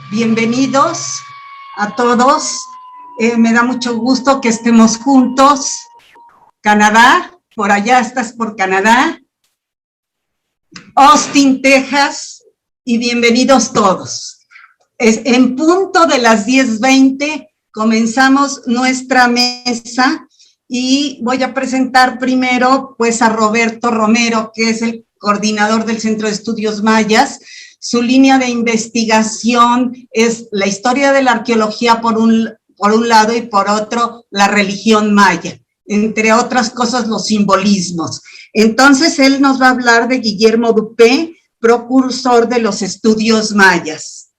Bienvenidos a todos. Me da mucho gusto que estemos juntos. Canadá, por allá estás por Canadá. Austin, Texas, y bienvenidos todos. En punto de las 10:20 comenzamos nuestra mesa y voy a presentar primero pues a Roberto Romero, que es el coordinador del Centro de Estudios Mayas. Su línea de investigación es la historia de la arqueología por un lado y por otro la religión maya, entre otras cosas los simbolismos. Entonces él nos va a hablar de Guillermo Dupé, precursor de los estudios mayas.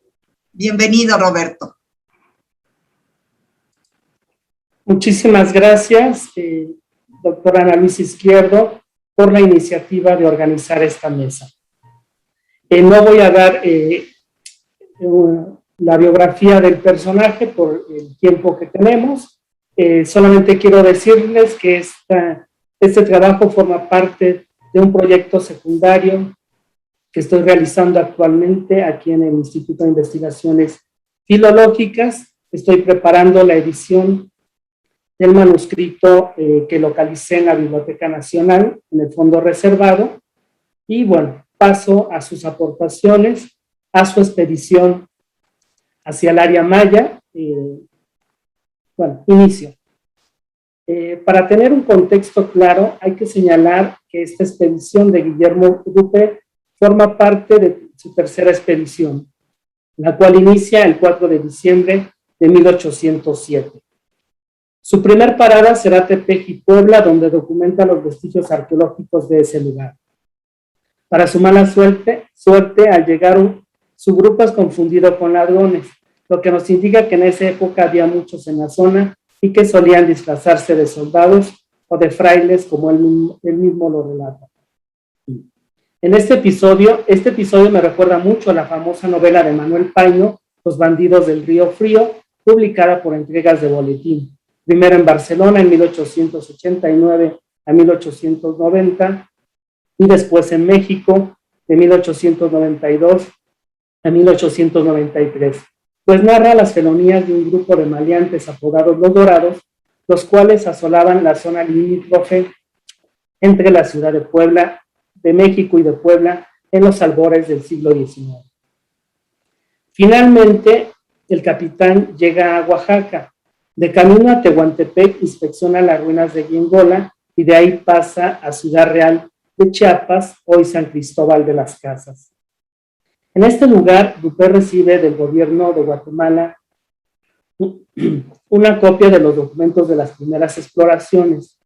Bienvenido, Roberto. Muchísimas gracias, doctora Ana Luisa Izquierdo, por la iniciativa de organizar esta mesa. No voy a dar la biografía del personaje por el tiempo que tenemos. Solamente quiero decirles que este trabajo forma parte de un proyecto secundario que estoy realizando actualmente aquí en el Instituto de Investigaciones Filológicas. Estoy preparando la edición del manuscrito que localicé en la Biblioteca Nacional, en el fondo reservado, y bueno, paso a sus aportaciones, a su expedición hacia el área maya. Inicio. Para tener un contexto claro, hay que señalar que esta expedición de Guillermo Dupé forma parte de su tercera expedición, la cual inicia el 4 de diciembre de 1807. Su primer parada será Tepeji, Puebla, donde documenta los vestigios arqueológicos de ese lugar. Para su mala suerte, al llegar su grupo es confundido con ladrones, lo que nos indica que en esa época había muchos en la zona y que solían disfrazarse de soldados o de frailes, como él mismo lo relata. En este episodio me recuerda mucho a la famosa novela de Manuel Paino, Los bandidos del Río Frío, publicada por entregas de boletín, primero en Barcelona en 1889 a 1890, y después en México de 1892 a 1893, pues narra las felonías de un grupo de maleantes apodados Los Dorados, los cuales asolaban la zona limítrofe entre la ciudad de Puebla, de México y de Puebla en los albores del siglo XIX. Finalmente, el capitán llega a Oaxaca. De camino a Tehuantepec inspecciona las ruinas de Guingola y de ahí pasa a Ciudad Real de Chiapas, hoy San Cristóbal de las Casas. En este lugar, Dupé recibe del gobierno de Guatemala una copia de los documentos de las primeras exploraciones.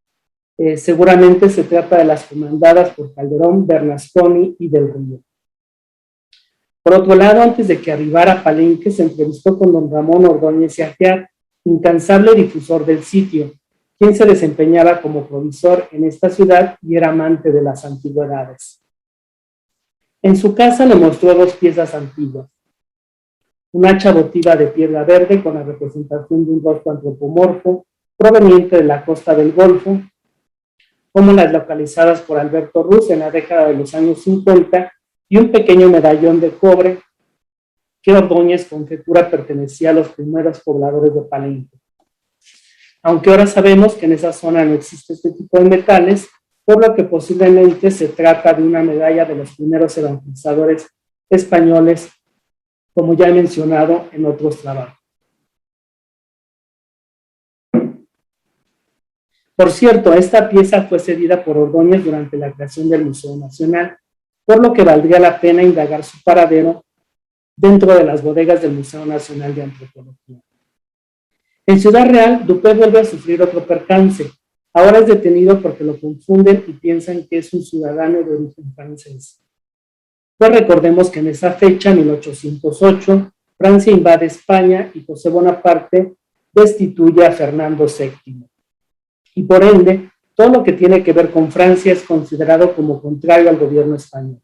Seguramente se trata de las comandadas por Calderón, Bernasconi y Del Río. Por otro lado, antes de que arribara a Palenque, se entrevistó con don Ramón Ordóñez y Aguiar, incansable difusor del sitio, quien se desempeñaba como provisor en esta ciudad y era amante de las antigüedades. En su casa le mostró dos piezas antiguas: un hacha votiva de piedra verde con la representación de un rostro antropomorfo proveniente de la costa del Golfo, como las localizadas por Alberto Ruz en la década de los años 50, y un pequeño medallón de cobre que Ordóñez conjetura pertenecía a los primeros pobladores de Palenque. Aunque ahora sabemos que en esa zona no existe este tipo de metales, por lo que posiblemente se trata de una medalla de los primeros evangelizadores españoles, como ya he mencionado en otros trabajos. Por cierto, esta pieza fue cedida por Ordóñez durante la creación del Museo Nacional, por lo que valdría la pena indagar su paradero dentro de las bodegas del Museo Nacional de Antropología. En Ciudad Real, Dupé vuelve a sufrir otro percance. Ahora es detenido porque lo confunden y piensan que es un ciudadano de origen francés. Pues recordemos que en esa fecha, 1808, Francia invade España y José Bonaparte destituye a Fernando VII. Y por ende, todo lo que tiene que ver con Francia es considerado como contrario al gobierno español.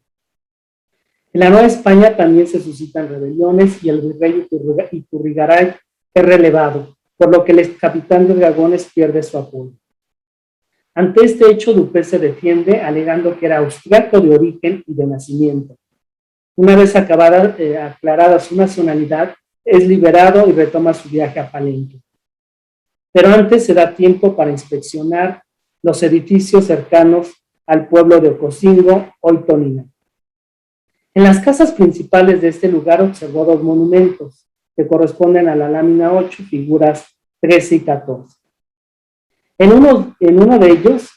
En la Nueva España también se suscitan rebeliones y el virrey Iturrigaray es relevado, por lo que el ex capitán de dragones pierde su apoyo. Ante este hecho, Dupé se defiende alegando que era austriaco de origen y de nacimiento. Una vez aclarada su nacionalidad, es liberado y retoma su viaje a Palenque. Pero antes se da tiempo para inspeccionar los edificios cercanos al pueblo de Ocosingo, hoy Tonina. En las casas principales de este lugar observó dos monumentos que corresponden a la lámina 8, figuras 13 y 14. En uno de ellos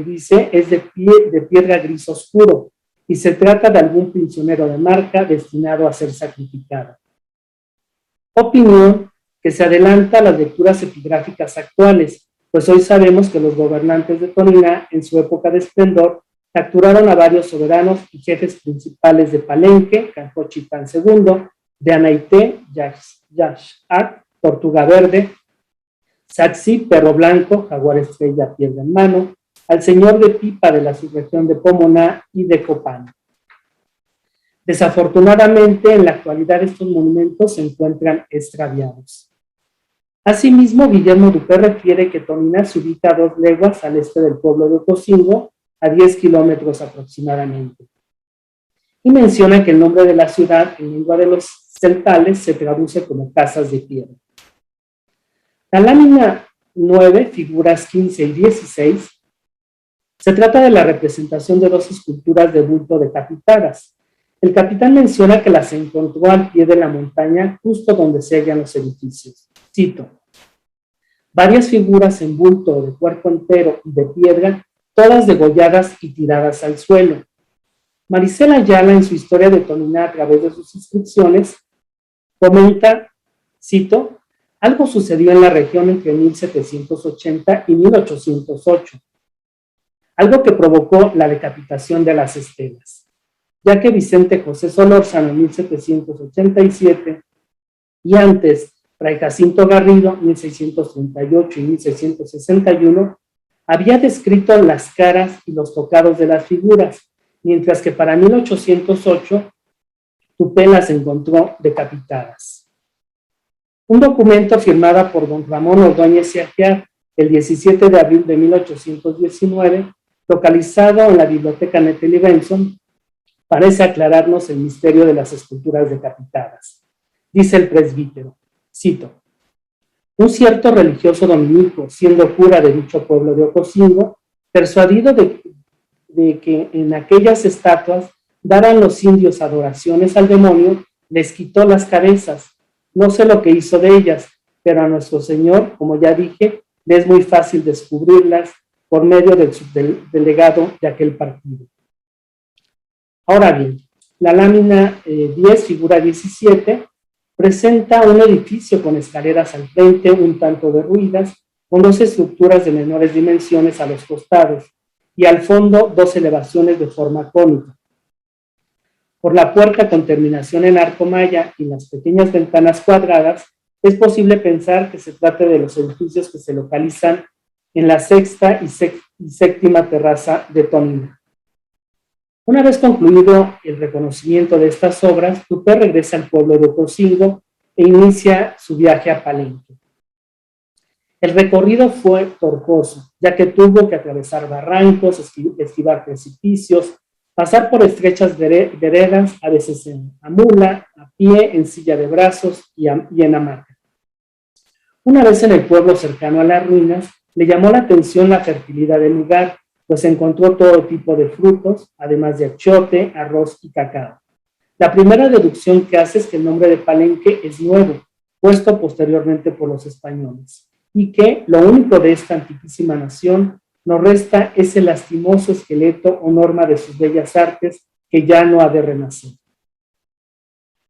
dice, es de piedra gris oscuro y se trata de algún prisionero de marca destinado a ser sacrificado. Opinión que se adelanta a las lecturas epigráficas actuales, pues hoy sabemos que los gobernantes de Tonina, en su época de esplendor, capturaron a varios soberanos y jefes principales de Palenque, Cancochitán II, de Anaité, Yaxac, Tortuga Verde, Saxi, Perro Blanco, Jaguar Estrella, Piedra en Mano, al señor de Pipa de la subregión de Pomoná y de Copán. Desafortunadamente, en la actualidad estos monumentos se encuentran extraviados. Asimismo, Guillermo Dupé refiere que Tonina se ubica a 2 leguas al este del pueblo de Ocosingo, a 10 kilómetros aproximadamente. Y menciona que el nombre de la ciudad, en lengua de los celtales, se traduce como casas de piedra. La lámina 9, figuras 15 y 16, se trata de la representación de 2 esculturas de bulto decapitadas. El capitán menciona que las encontró al pie de la montaña, justo donde se hallan los edificios. Cito: varias figuras en bulto de cuerpo entero y de piedra, todas degolladas y tiradas al suelo. Maricela Ayala, en su historia de Tonina a través de sus inscripciones, comenta, cito, algo sucedió en la región entre 1780 y 1808, algo que provocó la decapitación de las estelas, ya que Vicente José Solórzano en 1787 y antes Fray Jacinto Garrido, 1638 y 1661, había descrito las caras y los tocados de las figuras, mientras que para 1808 Dupé las encontró decapitadas. Un documento firmado por don Ramón Ordóñez y Aguiar el 17 de abril de 1819, localizado en la biblioteca Nettelly Benson, parece aclararnos el misterio de las esculturas decapitadas. Dice el presbítero, cito, un cierto religioso dominico, siendo cura de dicho pueblo de Ocosingo, persuadido de que en aquellas estatuas daran los indios adoraciones al demonio, les quitó las cabezas. No sé lo que hizo de ellas, pero a nuestro Señor, como ya dije, le es muy fácil descubrirlas por medio del subdelegado de aquel partido. Ahora bien, la lámina 10, figura 17, presenta un edificio con escaleras al frente, un tanto derruidas, con 2 estructuras de menores dimensiones a los costados y al fondo 2 elevaciones de forma cónica. Por la puerta con terminación en arco maya y las pequeñas ventanas cuadradas, es posible pensar que se trata de los edificios que se localizan en la 6ª y 7ª terraza de Tonina. Una vez concluido el reconocimiento de estas obras, Dupé regresa al pueblo de Ocosingo e inicia su viaje a Palenque. El recorrido fue tortuoso, ya que tuvo que atravesar barrancos, esquivar precipicios, pasar por estrechas veredas, a veces a mula, a pie, en silla de brazos y en hamaca. Una vez en el pueblo cercano a las ruinas, le llamó la atención la fertilidad del lugar, pues encontró todo tipo de frutos, además de achiote, arroz y cacao. La primera deducción que hace es que el nombre de Palenque es nuevo, puesto posteriormente por los españoles, y que lo único de esta antiquísima nación nos resta ese lastimoso esqueleto o norma de sus bellas artes que ya no ha de renacer.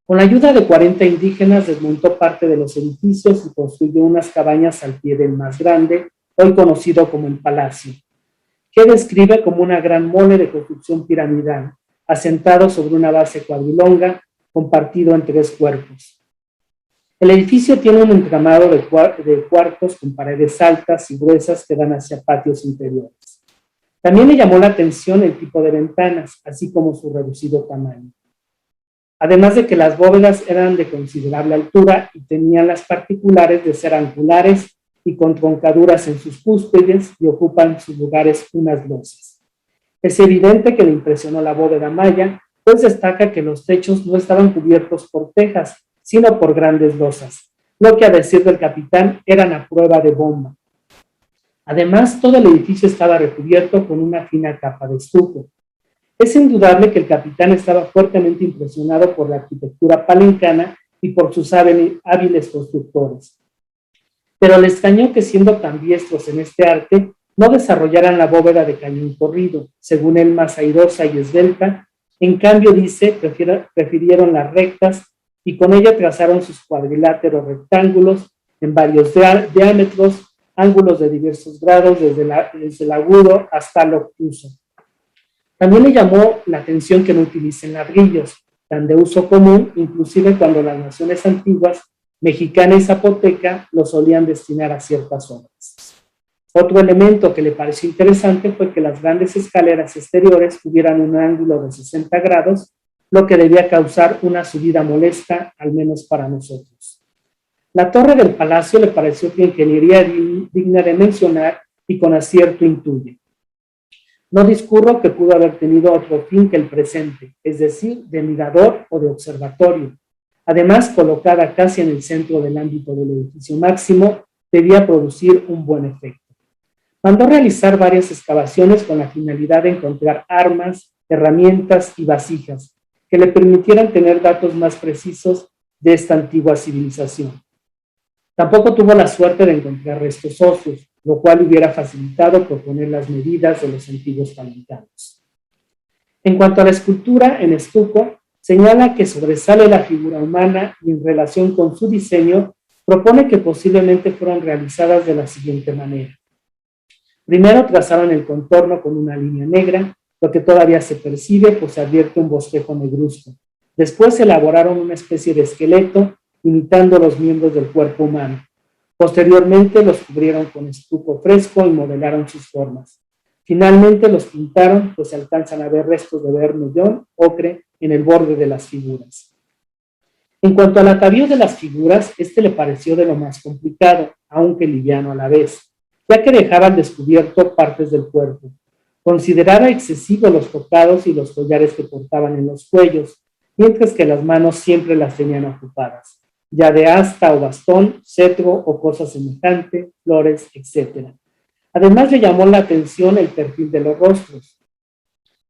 Con la ayuda de 40 indígenas desmontó parte de los edificios y construyó unas cabañas al pie del más grande, hoy conocido como el Palacio, que describe como una gran mole de construcción piramidal, asentado sobre una base cuadrilonga, compartido en 3 cuerpos. El edificio tiene un entramado de cuartos con paredes altas y gruesas que dan hacia patios interiores. También le llamó la atención el tipo de ventanas, así como su reducido tamaño. Además de que las bóvedas eran de considerable altura y tenían las particulares de ser angulares y con troncaduras en sus cúspides y ocupan sus lugares unas losas. Es evidente que le impresionó la bóveda maya, pues destaca que los techos no estaban cubiertos por tejas, sino por grandes losas, lo que a decir del capitán eran a prueba de bomba. Además, todo el edificio estaba recubierto con una fina capa de estuco. Es indudable que el capitán estaba fuertemente impresionado por la arquitectura palencana y por sus hábiles constructores. Pero le extrañó que, siendo tan diestros en este arte, no desarrollaran la bóveda de cañón corrido, según él más airosa y esbelta. En cambio, dice, prefirieron las rectas y con ella trazaron sus cuadriláteros rectángulos en varios diámetros, ángulos de diversos grados, desde el agudo hasta el obtuso. También le llamó la atención que no utilicen ladrillos, tan de uso común, inclusive cuando las naciones antiguas, mexicana y zapoteca, los solían destinar a ciertas obras. Otro elemento que le pareció interesante fue que las grandes escaleras exteriores tuvieran un ángulo de 60 grados, lo que debía causar una subida molesta, al menos para nosotros. La torre del palacio le pareció que ingeniería digna de mencionar y con acierto intuye. No discurro que pudo haber tenido otro fin que el presente, es decir, de mirador o de observatorio. Además, colocada casi en el centro del ámbito del edificio máximo, debía producir un buen efecto. Mandó realizar varias excavaciones con la finalidad de encontrar armas, herramientas y vasijas que le permitieran tener datos más precisos de esta antigua civilización. Tampoco tuvo la suerte de encontrar restos óseos, lo cual hubiera facilitado proponer las medidas de los antiguos palencanos. En cuanto a la escultura en estuco, señala que sobresale la figura humana y en relación con su diseño propone que posiblemente fueron realizadas de la siguiente manera. Primero trazaron el contorno con una línea negra, lo que todavía se percibe, pues se advierte un bosquejo negruzco. Después elaboraron una especie de esqueleto imitando los miembros del cuerpo humano. Posteriormente los cubrieron con estuco fresco y modelaron sus formas. Finalmente los pintaron, pues se alcanzan a ver restos de vermellón, ocre, en el borde de las figuras. En cuanto al atavío de las figuras, este le pareció de lo más complicado, aunque liviano a la vez, ya que dejaba al descubierto partes del cuerpo. Consideraba excesivo los tocados y los collares que portaban en los cuellos, mientras que las manos siempre las tenían ocupadas, ya de asta o bastón, cetro o cosa semejante, flores, etc. Además le llamó la atención el perfil de los rostros,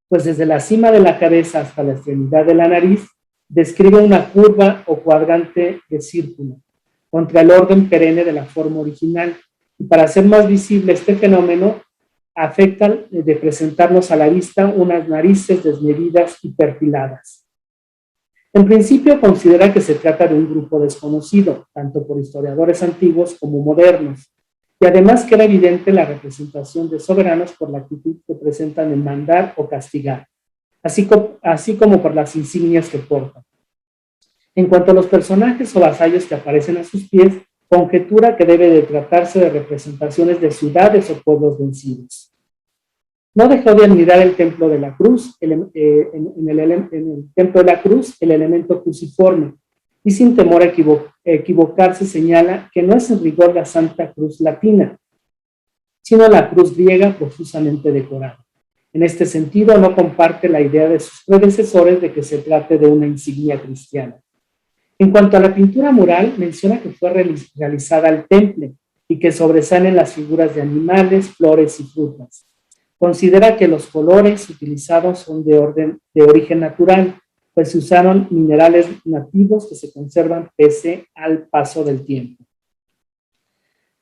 pues desde la cima de la cabeza hasta la extremidad de la nariz describe una curva o cuadrante de círculo, contra el orden perenne de la forma original, y para hacer más visible este fenómeno, afecta de presentarnos a la vista unas narices desmedidas y perfiladas. En principio considera que se trata de un grupo desconocido, tanto por historiadores antiguos como modernos, y además queda evidente la representación de soberanos por la actitud que presentan en mandar o castigar, así como por las insignias que portan. En cuanto a los personajes o vasallos que aparecen a sus pies, conjetura que debe de tratarse de representaciones de ciudades o pueblos vencidos. No dejó de admirar el templo de la cruz, en el templo de la cruz, el elemento cruciforme, y sin temor a equivocarse señala que no es en rigor la Santa Cruz latina, sino la cruz griega profusamente decorada. En este sentido, no comparte la idea de sus predecesores de que se trate de una insignia cristiana. En cuanto a la pintura mural, menciona que fue realizada al temple y que sobresalen las figuras de animales, flores y frutas. Considera que los colores utilizados son de origen natural, pues se usaron minerales nativos que se conservan pese al paso del tiempo.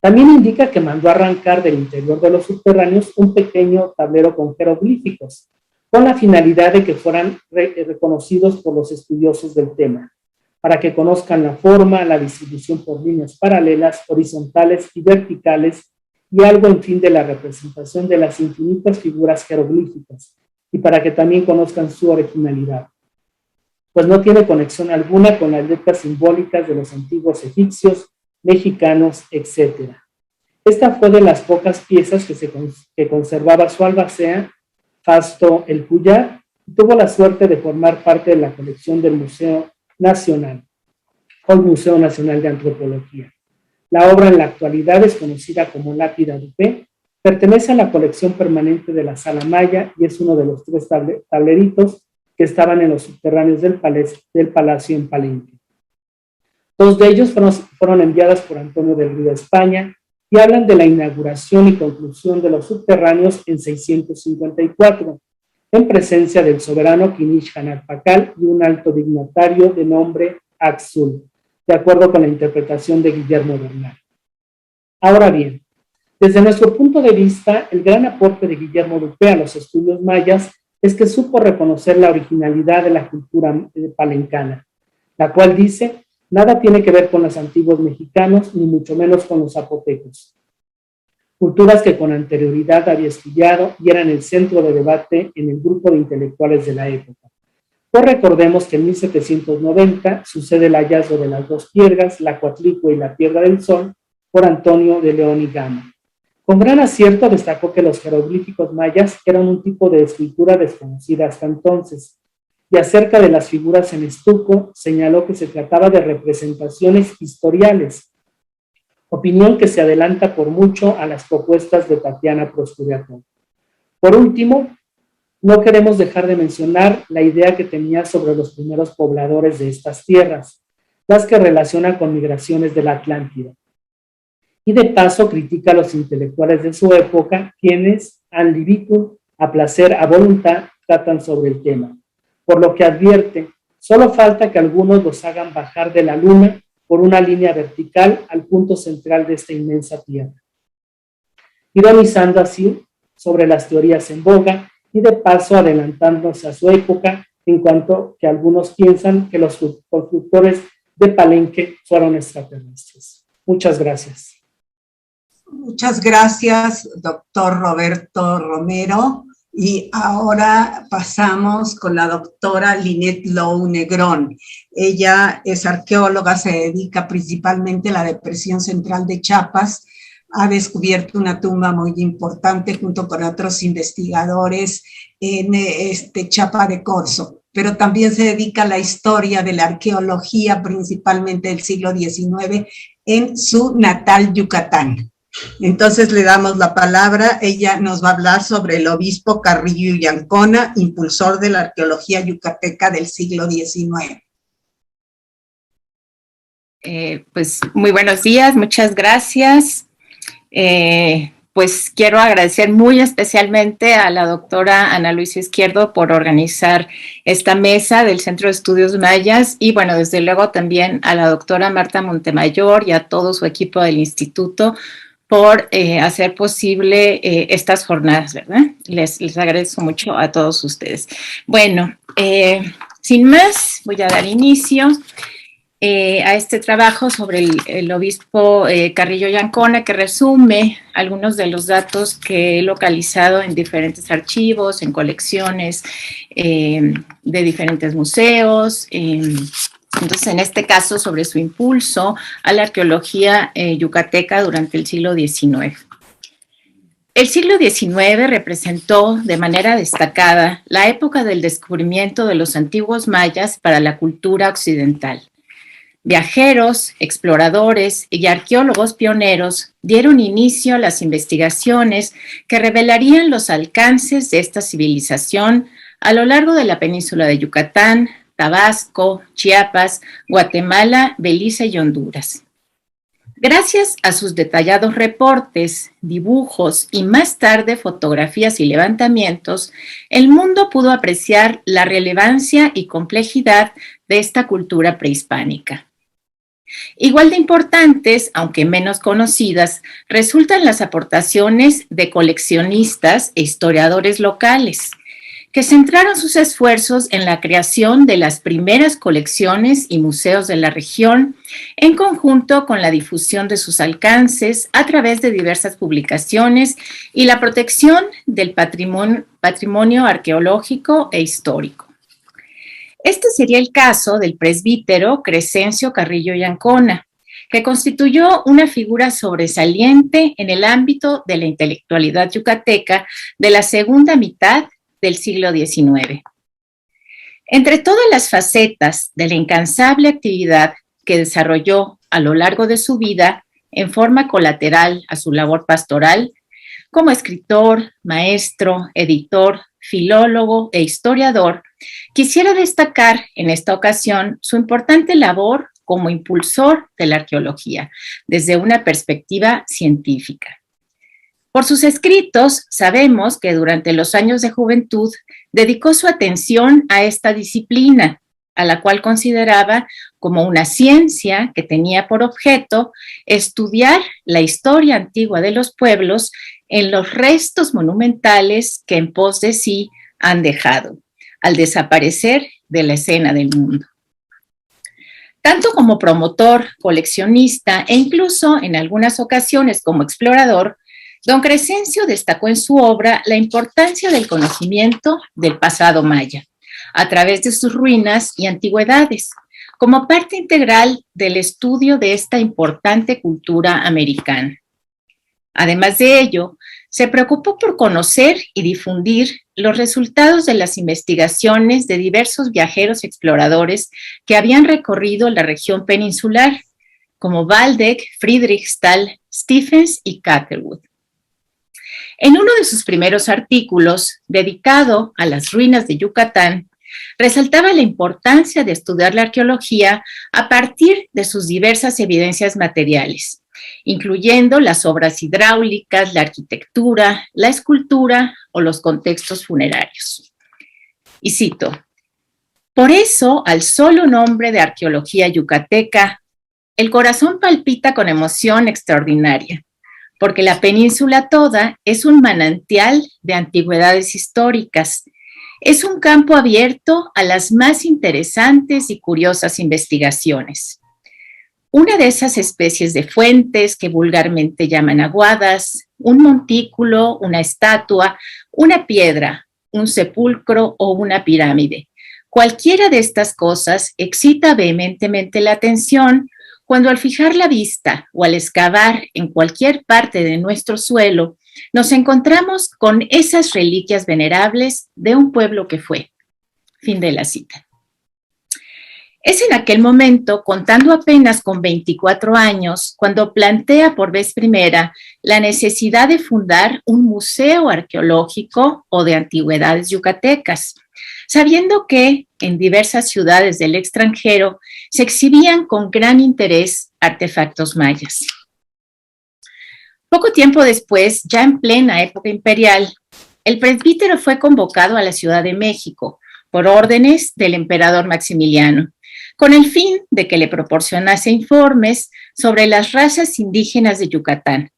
También indica que mandó arrancar del interior de los subterráneos un pequeño tablero con jeroglíficos, con la finalidad de que fueran reconocidos por los estudiosos del tema, para que conozcan la forma, la distribución por líneas paralelas, horizontales y verticales, y algo, en fin, de la representación de las infinitas figuras jeroglíficas, y para que también conozcan su originalidad, pues no tiene conexión alguna con las letras simbólicas de los antiguos egipcios, mexicanos, etc. Esta fue de las pocas piezas que conservaba su albacea, Fasto el Puyar, y tuvo la suerte de formar parte de la colección del Museo Nacional, o el Museo Nacional de Antropología. La obra en la actualidad es conocida como Lápida Dupé, pertenece a la colección permanente de la Sala Maya y es uno de los 3 tableritos que estaban en los subterráneos del palacio en Palenque. Dos de ellos fueron enviadas por Antonio del Río a España y hablan de la inauguración y conclusión de los subterráneos en 654, en presencia del soberano Kinish Hanar Pakal y un alto dignatario de nombre Axul, de acuerdo con la interpretación de Guillermo Bernal. Ahora bien, desde nuestro punto de vista, el gran aporte de Guillermo Dupe a los estudios mayas es que supo reconocer la originalidad de la cultura palencana, la cual dice, nada tiene que ver con los antiguos mexicanos, ni mucho menos con los zapotecos. Culturas que con anterioridad había estudiado y eran el centro de debate en el grupo de intelectuales de la época. Pues recordemos que en 1790 sucede el hallazgo de las dos piedras, la Coatlicue y la Piedra del Sol, por Antonio de León y Gama. Con gran acierto destacó que los jeroglíficos mayas eran un tipo de escritura desconocida hasta entonces, y acerca de las figuras en estuco señaló que se trataba de representaciones historiales, opinión que se adelanta por mucho a las propuestas de Tatiana Prosperiato. Por último, no queremos dejar de mencionar la idea que tenía sobre los primeros pobladores de estas tierras, las que relaciona con migraciones de la Atlántida. Y de paso critica a los intelectuales de su época, quienes, an libitum, a placer, a voluntad, tratan sobre el tema. Por lo que advierte, solo falta que algunos los hagan bajar de la luna por una línea vertical al punto central de esta inmensa tierra. Ironizando así sobre las teorías en boga y de paso adelantándose a su época, en cuanto que algunos piensan que los constructores de Palenque fueron extraterrestres. Muchas gracias. Muchas gracias, doctor Roberto Romero. Y ahora pasamos con la doctora Lynette Lowe Negrón. Ella es arqueóloga, se dedica principalmente a la depresión central de Chiapas. Ha descubierto una tumba muy importante junto con otros investigadores en Chiapa de Corzo, pero también se dedica a la historia de la arqueología, principalmente del siglo XIX, en su natal Yucatán. Entonces le damos la palabra, ella nos va a hablar sobre el obispo Carrillo y Ancona, impulsor de la arqueología yucateca del siglo XIX. Pues muy buenos días, muchas gracias. Pues quiero agradecer muy especialmente a la doctora Ana Luisa Izquierdo por organizar esta mesa del Centro de Estudios Mayas y bueno, desde luego también a la doctora Marta Montemayor y a todo su equipo del instituto por hacer posible estas jornadas, ¿verdad? Les agradezco mucho a todos ustedes. Bueno, sin más, voy a dar inicio a este trabajo sobre el obispo Carrillo y Ancona, que resume algunos de los datos que he localizado en diferentes archivos, en colecciones de diferentes museos, entonces, en este caso, sobre su impulso a la arqueología yucateca durante el siglo XIX. El siglo XIX representó de manera destacada la época del descubrimiento de los antiguos mayas para la cultura occidental. Viajeros, exploradores y arqueólogos pioneros dieron inicio a las investigaciones que revelarían los alcances de esta civilización a lo largo de la península de Yucatán, Tabasco, Chiapas, Guatemala, Belice y Honduras. Gracias a sus detallados reportes, dibujos y más tarde fotografías y levantamientos, el mundo pudo apreciar la relevancia y complejidad de esta cultura prehispánica. Igual de importantes, aunque menos conocidas, resultan las aportaciones de coleccionistas e historiadores locales, que centraron sus esfuerzos en la creación de las primeras colecciones y museos de la región, en conjunto con la difusión de sus alcances a través de diversas publicaciones y la protección del patrimonio arqueológico e histórico. Este sería el caso del presbítero Crescencio Carrillo y Ancona, que constituyó una figura sobresaliente en el ámbito de la intelectualidad yucateca de la segunda mitad del siglo XIX. Entre todas las facetas de la incansable actividad que desarrolló a lo largo de su vida, en forma colateral a su labor pastoral, como escritor, maestro, editor, filólogo e historiador, quisiera destacar en esta ocasión su importante labor como impulsor de la arqueología desde una perspectiva científica. Por sus escritos, sabemos que durante los años de juventud dedicó su atención a esta disciplina, a la cual consideraba como una ciencia que tenía por objeto estudiar la historia antigua de los pueblos en los restos monumentales que en pos de sí han dejado, al desaparecer de la escena del mundo. Tanto como promotor, coleccionista e incluso en algunas ocasiones como explorador, don Crescencio destacó en su obra la importancia del conocimiento del pasado maya, a través de sus ruinas y antigüedades, como parte integral del estudio de esta importante cultura americana. Además de ello, se preocupó por conocer y difundir los resultados de las investigaciones de diversos viajeros exploradores que habían recorrido la región peninsular, como Waldeck, Friedrichsthal, Stephens y Catherwood. En uno de sus primeros artículos, dedicado a las ruinas de Yucatán, resaltaba la importancia de estudiar la arqueología a partir de sus diversas evidencias materiales, incluyendo las obras hidráulicas, la arquitectura, la escultura o los contextos funerarios. Y cito: por eso, al solo nombre de arqueología yucateca, el corazón palpita con emoción extraordinaria, porque la península toda es un manantial de antigüedades históricas. Es un campo abierto a las más interesantes y curiosas investigaciones. Una de esas especies de fuentes que vulgarmente llaman aguadas, un montículo, una estatua, una piedra, un sepulcro o una pirámide. Cualquiera de estas cosas excita vehementemente la atención cuando al fijar la vista o al excavar en cualquier parte de nuestro suelo, nos encontramos con esas reliquias venerables de un pueblo que fue. Fin de la cita. Es en aquel momento, contando apenas con 24 años, cuando plantea por vez primera la necesidad de fundar un museo arqueológico o de antigüedades yucatecas, sabiendo que en diversas ciudades del extranjero se exhibían con gran interés artefactos mayas. Poco tiempo después, ya en plena época imperial, el presbítero fue convocado a la Ciudad de México por órdenes del emperador Maximiliano, con el fin de que le proporcionase informes sobre las razas indígenas de Yucatán,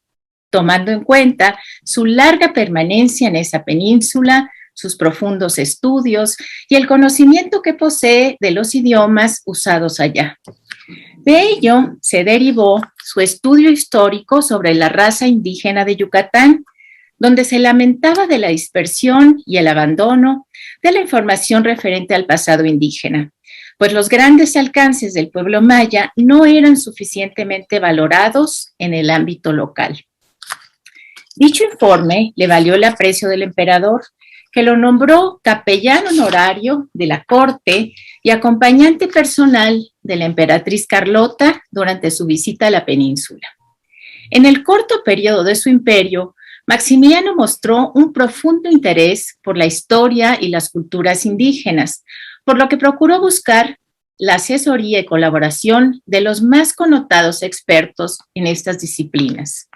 tomando en cuenta su larga permanencia en esa península, sus profundos estudios y el conocimiento que posee de los idiomas usados allá. De ello se derivó su estudio histórico sobre la raza indígena de Yucatán, donde se lamentaba de la dispersión y el abandono de la información referente al pasado indígena, pues los grandes alcances del pueblo maya no eran suficientemente valorados en el ámbito local. Dicho informe le valió el aprecio del emperador, que lo nombró capellán honorario de la corte y acompañante personal de la emperatriz Carlota durante su visita a la península. En el corto periodo de su imperio, Maximiliano mostró un profundo interés por la historia y las culturas indígenas, por lo que procuró buscar la asesoría y colaboración de los más connotados expertos en estas disciplinas.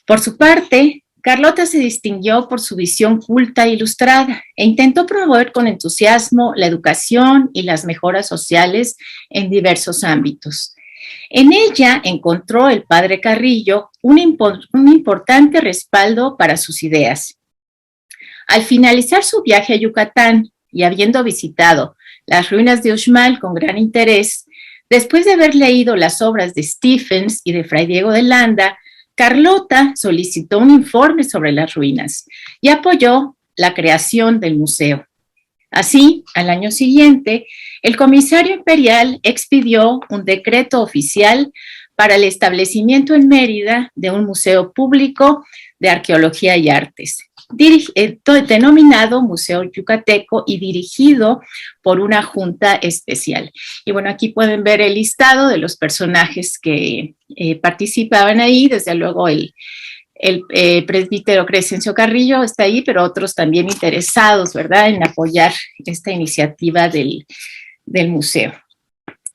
Por su parte, Carlota se distinguió por su visión culta e ilustrada e intentó promover con entusiasmo la educación y las mejoras sociales en diversos ámbitos. En ella encontró el padre Carrillo un importante respaldo para sus ideas. Al finalizar su viaje a Yucatán y habiendo visitado las ruinas de Uxmal con gran interés, después de haber leído las obras de Stephens y de Fray Diego de Landa, Carlota solicitó un informe sobre las ruinas y apoyó la creación del museo. Así, al año siguiente, el comisario imperial expidió un decreto oficial para el establecimiento en Mérida de un museo público de arqueología y artes, denominado Museo Yucateco y dirigido por una junta especial. Y bueno, aquí pueden ver el listado de los personajes que participaban ahí, desde luego el el presbítero Crescencio Carrillo está ahí, pero otros también interesados, ¿verdad?, en apoyar esta iniciativa del museo.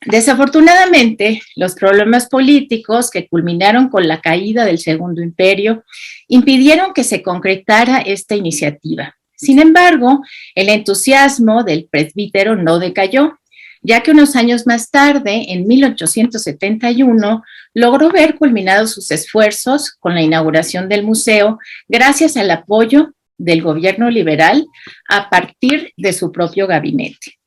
Desafortunadamente, los problemas políticos que culminaron con la caída del Segundo Imperio impidieron que se concretara esta iniciativa. Sin embargo, el entusiasmo del presbítero no decayó, ya que unos años más tarde, en 1871, logró ver culminados sus esfuerzos con la inauguración del museo gracias al apoyo del gobierno liberal a partir de su propio gabinete.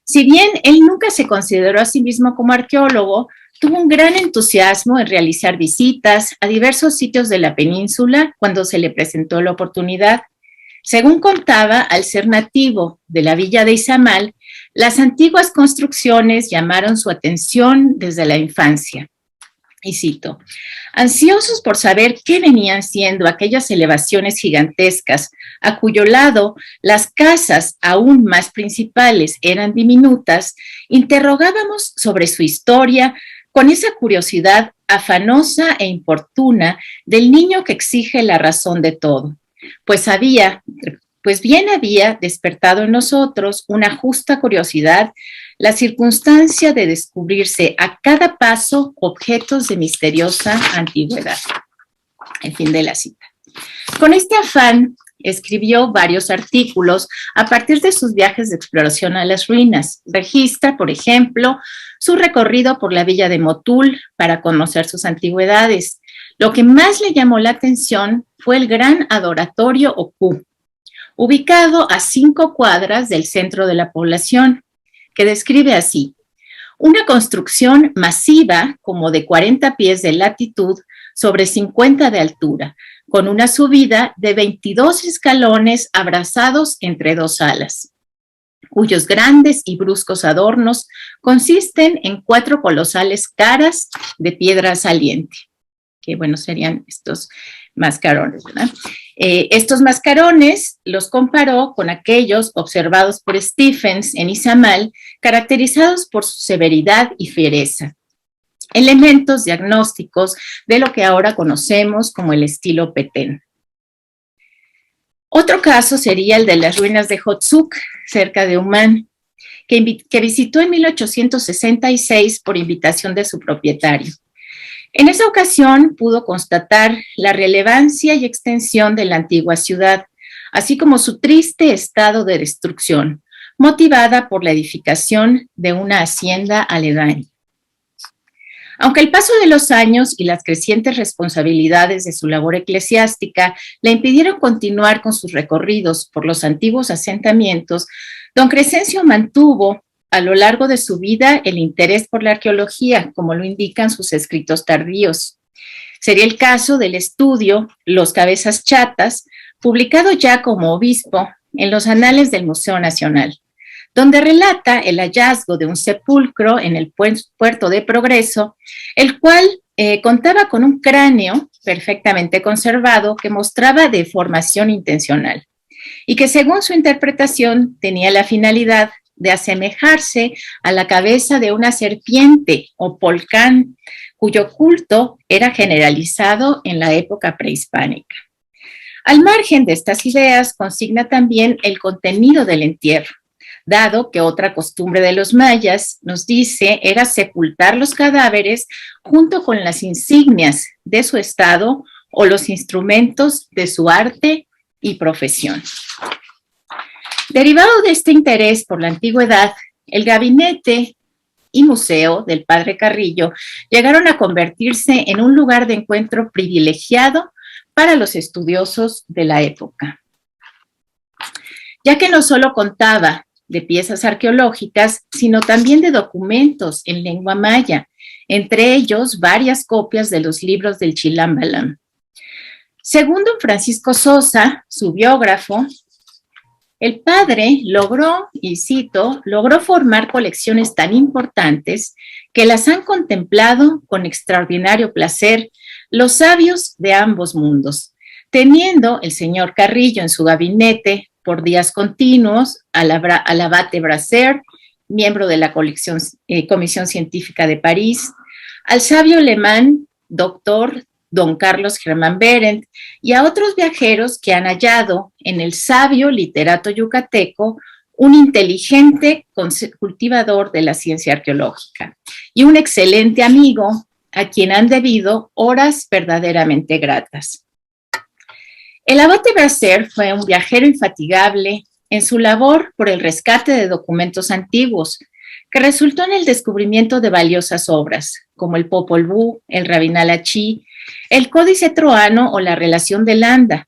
Si bien él nunca se consideró a sí mismo como arqueólogo, tuvo un gran entusiasmo en realizar visitas a diversos sitios de la península cuando se le presentó la oportunidad. Según contaba, al ser nativo de la villa de Izamal, las antiguas construcciones llamaron su atención desde la infancia. Y cito: ansiosos por saber qué venían siendo aquellas elevaciones gigantescas, a cuyo lado las casas aún más principales eran diminutas, interrogábamos sobre su historia con esa curiosidad afanosa e importuna del niño que exige la razón de todo. Pues bien había despertado en nosotros una justa curiosidad la circunstancia de descubrirse a cada paso objetos de misteriosa antigüedad. El fin de la cita. Con este afán, escribió varios artículos a partir de sus viajes de exploración a las ruinas. Registra, por ejemplo, su recorrido por la villa de Motul para conocer sus antigüedades. Lo que más le llamó la atención fue el gran adoratorio Oku, ubicado a 5 cuadras del centro de la población, que describe así: una construcción masiva como de 40 pies de latitud sobre 50 de altura, con una subida de 22 escalones abrazados entre 2 salas, cuyos grandes y bruscos adornos consisten en 4 colosales caras de piedra saliente, que bueno, serían estos mascarones, ¿verdad? Estos mascarones los comparó con aquellos observados por Stephens en Izamal, caracterizados por su severidad y fiereza, elementos diagnósticos de lo que ahora conocemos como el estilo Petén. Otro caso sería el de las ruinas de Hotzuk, cerca de Umán, que visitó en 1866 por invitación de su propietario. En esa ocasión pudo constatar la relevancia y extensión de la antigua ciudad, así como su triste estado de destrucción, motivada por la edificación de una hacienda aledaña. Aunque el paso de los años y las crecientes responsabilidades de su labor eclesiástica le impidieron continuar con sus recorridos por los antiguos asentamientos, don Crescencio mantuvo a lo largo de su vida el interés por la arqueología, como lo indican sus escritos tardíos. Sería el caso del estudio Los Cabezas Chatas, publicado ya como obispo en los Anales del Museo Nacional, donde relata el hallazgo de un sepulcro en el puerto de Progreso, el cual contaba con un cráneo perfectamente conservado que mostraba deformación intencional y que, según su interpretación, tenía la finalidad de asemejarse a la cabeza de una serpiente o polcán, cuyo culto era generalizado en la época prehispánica. Al margen de estas ideas, consigna también el contenido del entierro, dado que otra costumbre de los mayas, nos dice, era sepultar los cadáveres junto con las insignias de su estado o los instrumentos de su arte y profesión. Derivado de este interés por la antigüedad, el gabinete y museo del padre Carrillo llegaron a convertirse en un lugar de encuentro privilegiado para los estudiosos de la época, ya que no solo contaba de piezas arqueológicas, sino también de documentos en lengua maya, entre ellos varias copias de los libros del Chilambalam. Según don Francisco Sosa, su biógrafo, el padre logró, y cito, logró formar colecciones tan importantes que las han contemplado con extraordinario placer los sabios de ambos mundos, teniendo el señor Carrillo en su gabinete por días continuos al abate Bracer, miembro de la Comisión Científica de París, al sabio alemán, doctor don Carlos Germán Berendt, y a otros viajeros que han hallado en el sabio literato yucateco un inteligente cultivador de la ciencia arqueológica y un excelente amigo a quien han debido horas verdaderamente gratas. El abate Bracer fue un viajero infatigable en su labor por el rescate de documentos antiguos, que resultó en el descubrimiento de valiosas obras, como el Popol Vuh, el Rabinal Achí, el Códice Troano o la Relación de Landa.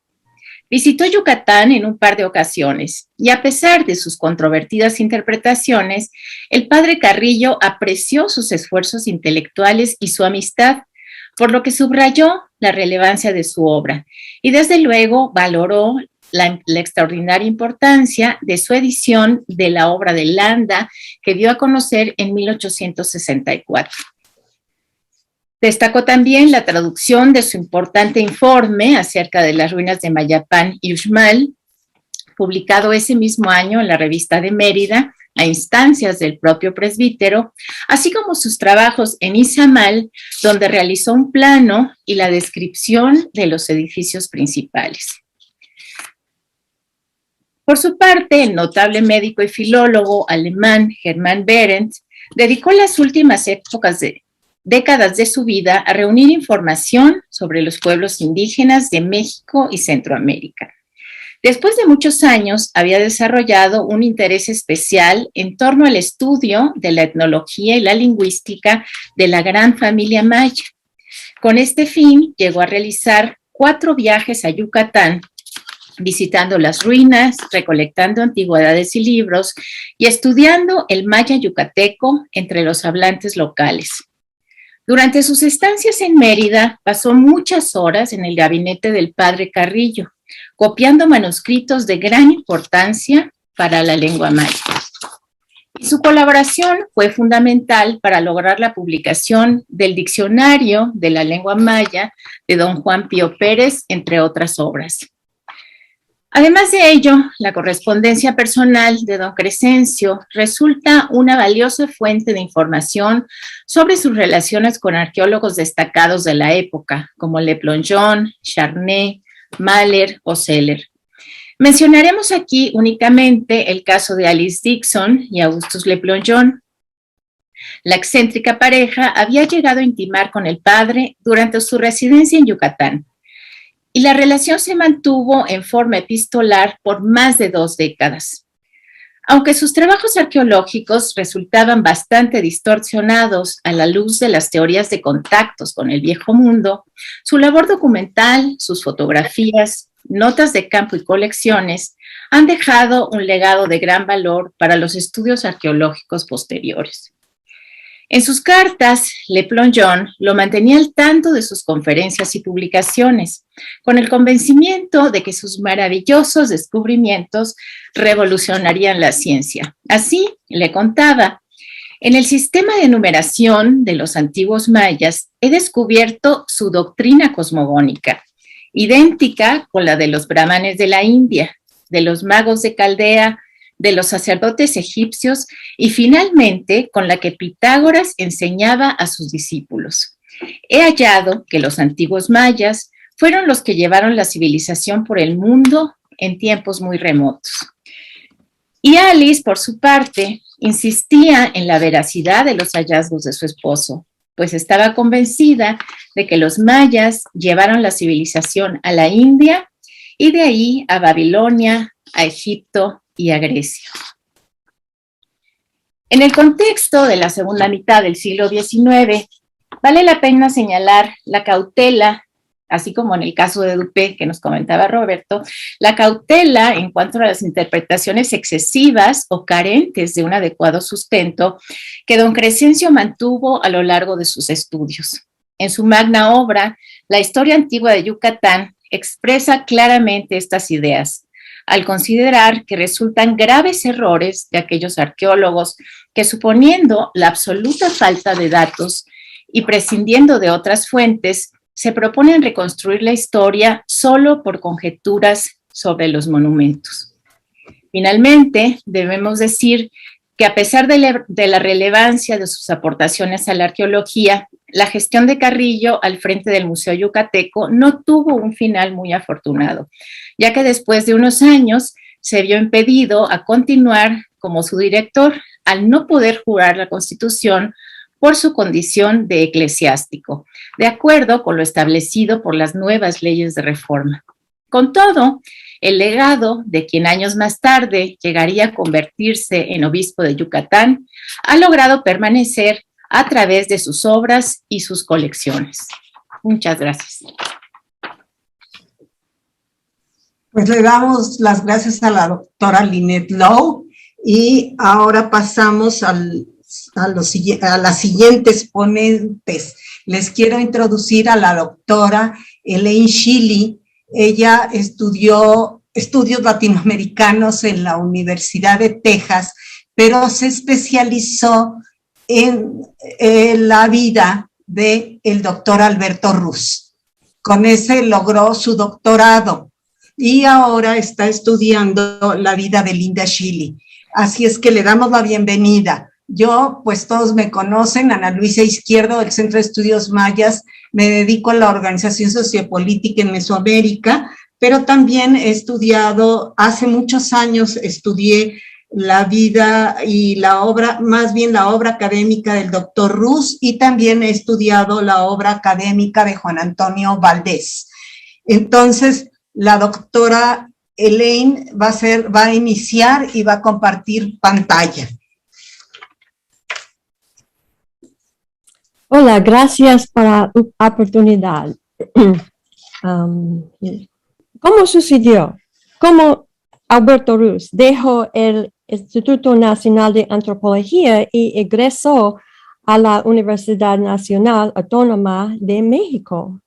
Visitó Yucatán en un par de ocasiones y a pesar de sus controvertidas interpretaciones, el padre Carrillo apreció sus esfuerzos intelectuales y su amistad, por lo que subrayó la relevancia de su obra y desde luego valoró la extraordinaria importancia de su edición de la obra de Landa, que dio a conocer en 1864. Destacó también la traducción de su importante informe acerca de las ruinas de Mayapán y Uxmal, publicado ese mismo año en la revista de Mérida, a instancias del propio presbítero, así como sus trabajos en Izamal, donde realizó un plano y la descripción de los edificios principales. Por su parte, el notable médico y filólogo alemán Germán Berendt dedicó las últimas décadas de su vida a reunir información sobre los pueblos indígenas de México y Centroamérica. Después de muchos años, había desarrollado un interés especial en torno al estudio de la etnología y la lingüística de la gran familia maya. Con este fin, llegó a realizar 4 viajes a Yucatán, visitando las ruinas, recolectando antigüedades y libros y estudiando el maya yucateco entre los hablantes locales. Durante sus estancias en Mérida, pasó muchas horas en el gabinete del padre Carrillo, copiando manuscritos de gran importancia para la lengua maya. Y su colaboración fue fundamental para lograr la publicación del Diccionario de la Lengua Maya de don Juan Pío Pérez, entre otras obras. Además de ello, la correspondencia personal de don Crescencio resulta una valiosa fuente de información sobre sus relaciones con arqueólogos destacados de la época, como Le Plongeon, Charnay, Mahler o Seller. Mencionaremos aquí únicamente el caso de Alice Dixon y Augustus Le Plongeon. La excéntrica pareja había llegado a intimar con el padre durante su residencia en Yucatán, y la relación se mantuvo en forma epistolar por más de 2 décadas. Aunque sus trabajos arqueológicos resultaban bastante distorsionados a la luz de las teorías de contactos con el viejo mundo, su labor documental, sus fotografías, notas de campo y colecciones han dejado un legado de gran valor para los estudios arqueológicos posteriores. En sus cartas, Le Plongeon lo mantenía al tanto de sus conferencias y publicaciones, con el convencimiento de que sus maravillosos descubrimientos revolucionarían la ciencia. Así, le contaba, en el sistema de numeración de los antiguos mayas he descubierto su doctrina cosmogónica, idéntica con la de los brahmanes de la India, de los magos de Caldea, de los sacerdotes egipcios y finalmente con la que Pitágoras enseñaba a sus discípulos. He hallado que los antiguos mayas fueron los que llevaron la civilización por el mundo en tiempos muy remotos. Y Alice, por su parte, insistía en la veracidad de los hallazgos de su esposo, pues estaba convencida de que los mayas llevaron la civilización a la India y de ahí a Babilonia, a Egipto y a Grecia. En el contexto de la segunda mitad del siglo XIX, vale la pena señalar la cautela, así como en el caso de Dupé, que nos comentaba Roberto, la cautela en cuanto a las interpretaciones excesivas o carentes de un adecuado sustento que don Crescencio mantuvo a lo largo de sus estudios. En su magna obra, La historia antigua de Yucatán, expresa claramente estas ideas, al considerar que resultan graves errores de aquellos arqueólogos que, suponiendo la absoluta falta de datos y prescindiendo de otras fuentes, se proponen reconstruir la historia solo por conjeturas sobre los monumentos. Finalmente, debemos decir que que a pesar de la relevancia de sus aportaciones a la arqueología, la gestión de Carrillo al frente del Museo Yucateco no tuvo un final muy afortunado, ya que después de unos años se vio impedido a continuar como su director al no poder jurar la Constitución por su condición de eclesiástico, de acuerdo con lo establecido por las nuevas leyes de reforma. Con todo, el legado de quien años más tarde llegaría a convertirse en obispo de Yucatán ha logrado permanecer a través de sus obras y sus colecciones. Muchas gracias. Pues le damos las gracias a la doctora Lynette Lowe y ahora pasamos a las siguientes ponentes. Les quiero introducir a la doctora Elaine Shiley. Ella estudió estudios latinoamericanos en la Universidad de Texas, pero se especializó en la vida del doctor Alberto Ruz. Con ese logró su doctorado y ahora está estudiando la vida de Linda Shiley. Así es que le damos la bienvenida. Yo, pues todos me conocen, Ana Luisa Izquierdo, del Centro de Estudios Mayas, me dedico a la organización sociopolítica en Mesoamérica, pero también he estudiado, hace muchos años estudié la vida y la obra, más bien la obra académica del doctor Ruz, y también he estudiado la obra académica de Juan Antonio Valdés. Entonces, la doctora Elaine va a iniciar y va a compartir pantalla. Hola, gracias por la oportunidad. ¿Cómo sucedió? ¿Cómo Alberto Ruz dejó el Instituto Nacional de Antropología y egresó a la Universidad Nacional Autónoma de México?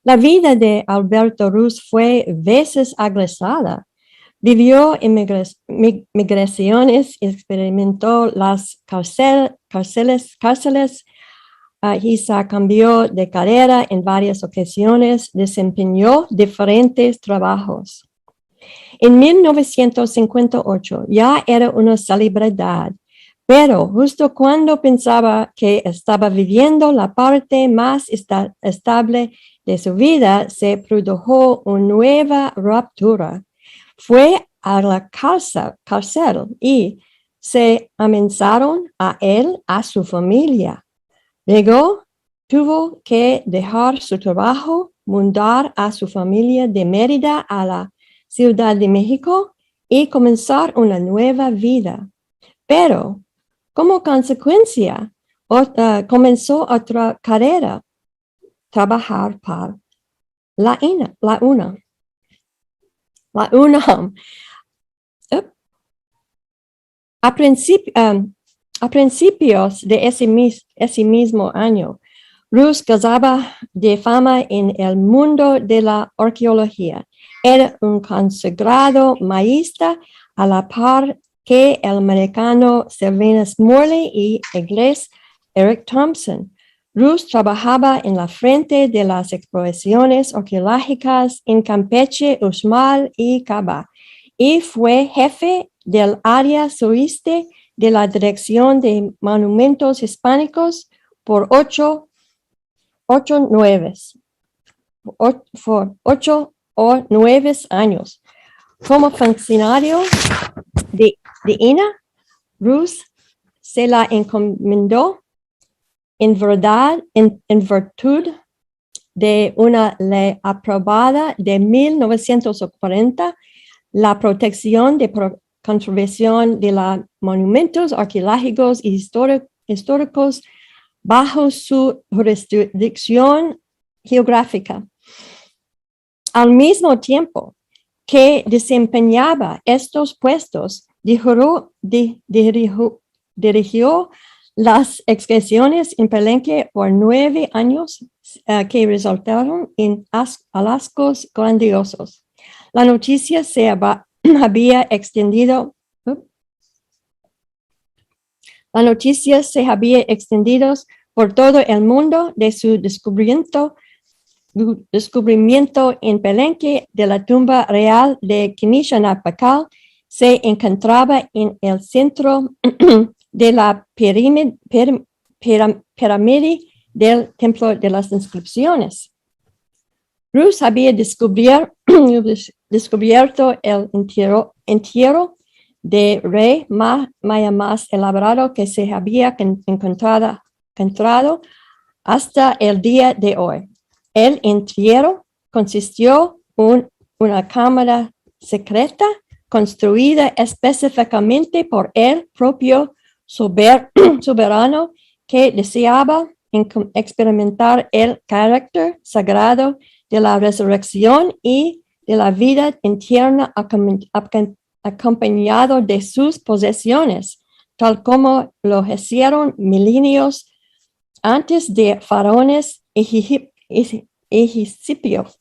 La vida de Alberto Ruz fue veces agresada. Vivió en migraciones, experimentó las cárceles, y se cambió de carrera en varias ocasiones, desempeñó diferentes trabajos. En 1958 ya era una celebridad, pero justo cuando pensaba que estaba viviendo la parte más estable de su vida, se produjo una nueva ruptura. Fue a la cárcel y se amenazaron a él, a su familia. Luego tuvo que dejar su trabajo, mudar a su familia de Mérida a la Ciudad de México y comenzar una nueva vida. Pero como consecuencia, comenzó otra carrera, trabajar para la UNAM. A principios de ese mismo año, Ruz gozaba de fama en el mundo de la arqueología. Era un consagrado maísta a la par que el americano Sylvanus Morley y el inglés Eric Thompson. Ruz trabajaba en la frente de las exploraciones arqueológicas en Campeche, Uxmal y Caba, y fue jefe del área sureste de la Dirección de Monumentos Hispánicos por 8 o 9 años. Como funcionario de INA, Ruz se la encomendó en virtud de una ley aprobada de 1940, la protección de conservación de los monumentos arqueológicos y históricos bajo su jurisdicción geográfica. Al mismo tiempo que desempeñaba estos puestos, dirigió las excavaciones en Palenque por 9 años que resultaron en hallazgos grandiosos. La noticia se había extendido por todo el mundo de su descubrimiento en Palenque de la tumba real de Quinicha Pacal se encontraba en el centro de la pirámide del Templo de las Inscripciones. Rus había descubierto el entierro de rey maya más elaborado que se había encontrado hasta el día de hoy. El entierro consistió en una cámara secreta construida específicamente por el propio soberano que deseaba experimentar el carácter sagrado de la resurrección y de la vida eterna acompañado de sus posesiones, tal como lo hicieron milenios antes de faraones egipcios.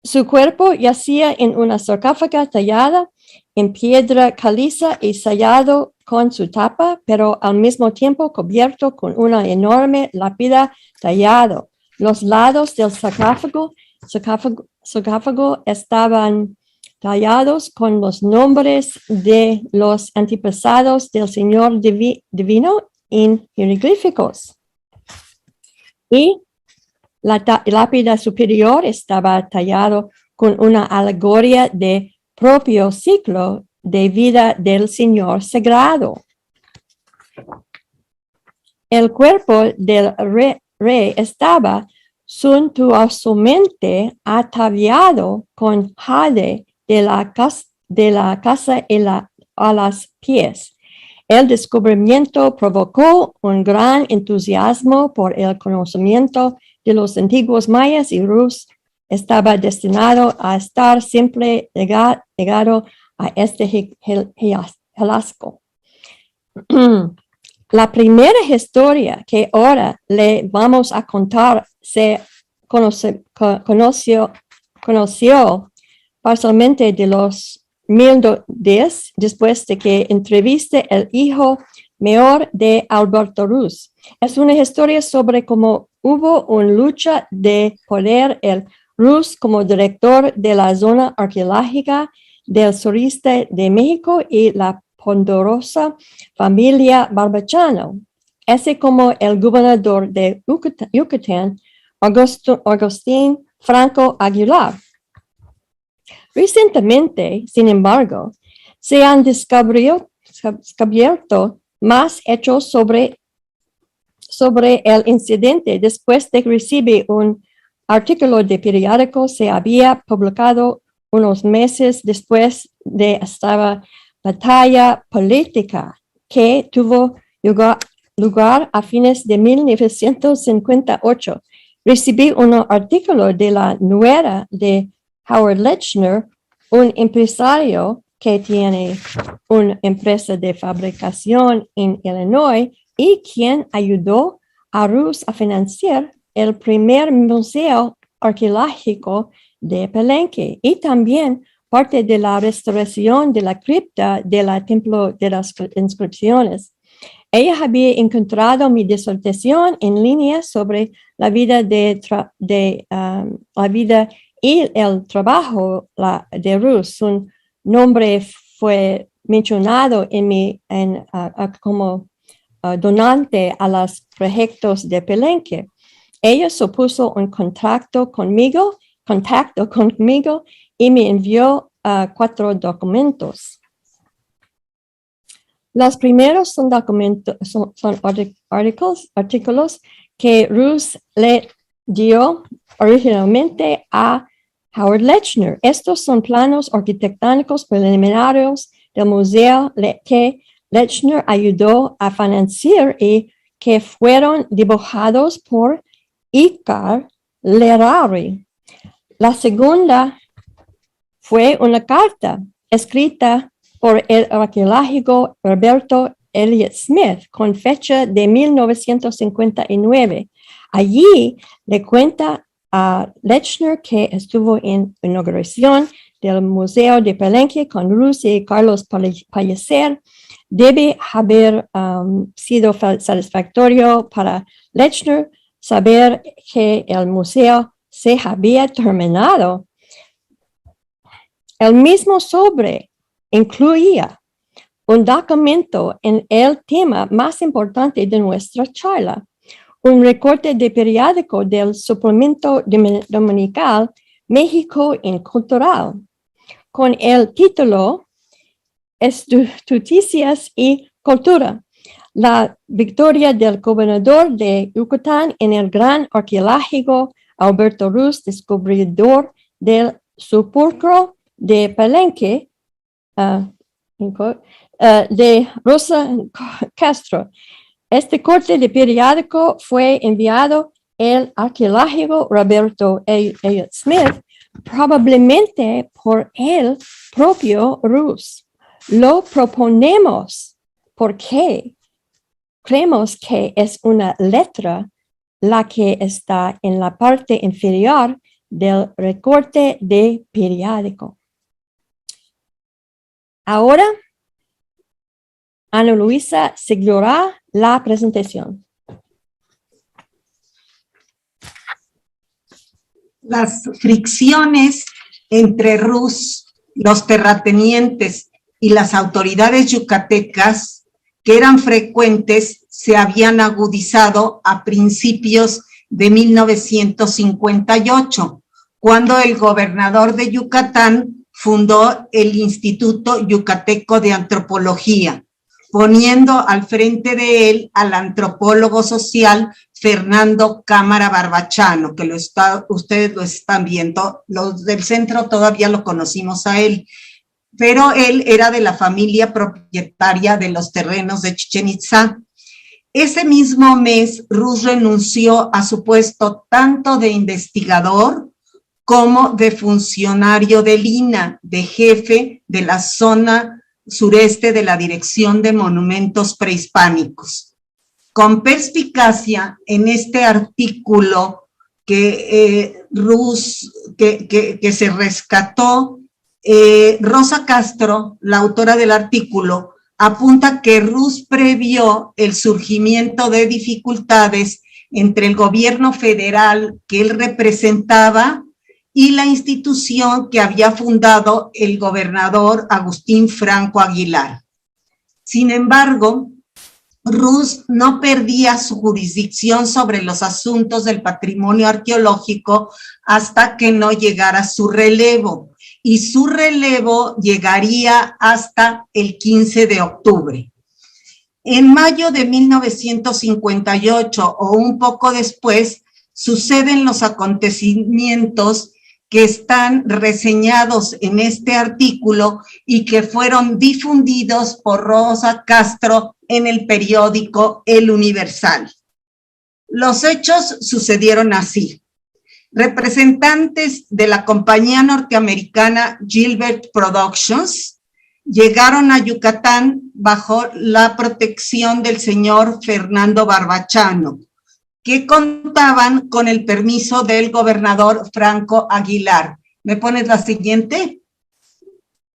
Su cuerpo yacía en una sarcófaga tallada en piedra caliza y sellado con su tapa, pero al mismo tiempo cubierto con una enorme lápida tallado. Los lados del sarcófago estaban tallados con los nombres de los antepasados del Señor Divino en jeroglíficos. Y la lápida superior estaba tallado con una alegoría de propio ciclo de vida del Señor sagrado. El cuerpo del rey estaba suntuosamente ataviado con jade de la casa a los pies. El descubrimiento provocó un gran entusiasmo por el conocimiento de los antiguos mayas y Rus estaba destinado a estar siempre ligado a este hallazgo. La primera historia que ahora le vamos a contar se conoció parcialmente de los 1010 después de que entrevisté el hijo mayor de Alberto Rus. Es una historia sobre cómo hubo una lucha de poder el Rus como director de la zona arqueológica del sureste de México y la poderosa familia Barbachano, así como el gobernador de Yucatán, Agustín Franco Aguilar. Recientemente, sin embargo, se han descubierto más hechos sobre el incidente después de recibir un artículo de periódico se había publicado unos meses después de esta batalla política que tuvo lugar a fines de 1958. Recibí un artículo de la nuera de Howard Lechner, un empresario que tiene una empresa de fabricación en Illinois y quien ayudó a Rus a financiar el primer museo arqueológico de Palenque y también parte de la restauración de la cripta del Templo de las Inscripciones. Ella había encontrado mi disertación en línea sobre la vida y el trabajo de Rus. Su nombre fue mencionado como donante a los proyectos de Palenque. Ella se puso en contacto conmigo y me envió 4 documentos. Los primeros son artículos que Rus le dio originalmente a Howard Lechner. Estos son planos arquitectónicos preliminarios del museo que Lechner ayudó a financiar y que fueron dibujados por Icar Lerari. La segunda fue una carta escrita por el arqueólogo Roberto Elliott Smith con fecha de 1959. Allí le cuenta a Lechner que estuvo en la inauguración del Museo de Palenque con Rus y Carlos Pellicer. Debe haber sido satisfactorio para Lechner saber que el museo se había terminado. El mismo sobre incluía un documento en el tema más importante de nuestra charla, un recorte de periódico del suplemento dominical México Cultural, con el título Noticias y Cultura, la victoria del gobernador de Yucatán en el gran arqueólogo Alberto Ruz, descubridor del sepulcro de Palenque, de Rosa Castro. Este corte de periódico fue enviado al arqueólogo Roberto A. Smith, probablemente por el propio Ruz. Lo proponemos porque creemos que es una letra la que está en la parte inferior del recorte de periódico. Ahora, Ana Luisa seguirá la presentación. Las fricciones entre Ruz, los terratenientes y las autoridades yucatecas, que eran frecuentes, se habían agudizado a principios de 1958, cuando el gobernador de Yucatán fundó el Instituto Yucateco de Antropología, poniendo al frente de él al antropólogo social Fernando Cámara Barbachano, que ustedes lo están viendo, los del centro todavía lo conocimos a él, pero él era de la familia propietaria de los terrenos de Chichén Itzá. Ese mismo mes, Ruz renunció a su puesto tanto de investigador como de funcionario del INAH, de jefe de la zona sureste de la Dirección de Monumentos Prehispánicos. Con perspicacia, en este artículo que se rescató, Rosa Castro, la autora del artículo, apunta que Ruz previó el surgimiento de dificultades entre el gobierno federal que él representaba y la institución que había fundado el gobernador Agustín Franco Aguilar. Sin embargo, Ruz no perdía su jurisdicción sobre los asuntos del patrimonio arqueológico hasta que no llegara su relevo, y su relevo llegaría hasta el 15 de octubre. En mayo de 1958, o un poco después, suceden los acontecimientos que están reseñados en este artículo y que fueron difundidos por Rosa Castro en el periódico El Universal. Los hechos sucedieron así. Representantes de la compañía norteamericana Gilbert Productions llegaron a Yucatán bajo la protección del señor Fernando Barbachano, que contaban con el permiso del gobernador Franco Aguilar. ¿Me pones la siguiente?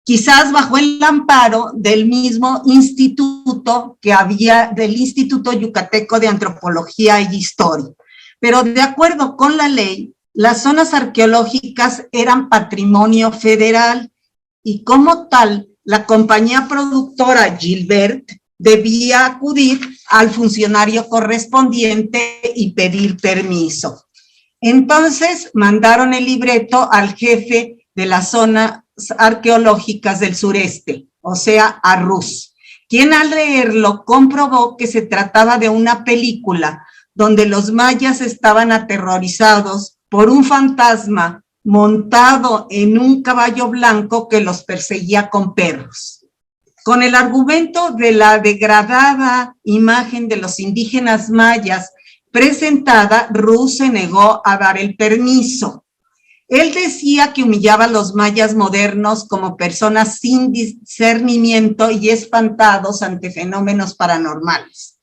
Quizás bajo el amparo del mismo instituto que había, del Instituto Yucateco de Antropología y Historia. Pero de acuerdo con la ley, las zonas arqueológicas eran patrimonio federal y como tal, la compañía productora Gilbert debía acudir al funcionario correspondiente y pedir permiso. Entonces mandaron el libreto al jefe de las zonas arqueológicas del sureste, o sea, a Ruz, quien al leerlo comprobó que se trataba de una película donde los mayas estaban aterrorizados por un fantasma montado en un caballo blanco que los perseguía con perros. Con el argumento de la degradada imagen de los indígenas mayas presentada, Ruz se negó a dar el permiso. Él decía que humillaba a los mayas modernos como personas sin discernimiento y espantados ante fenómenos paranormales.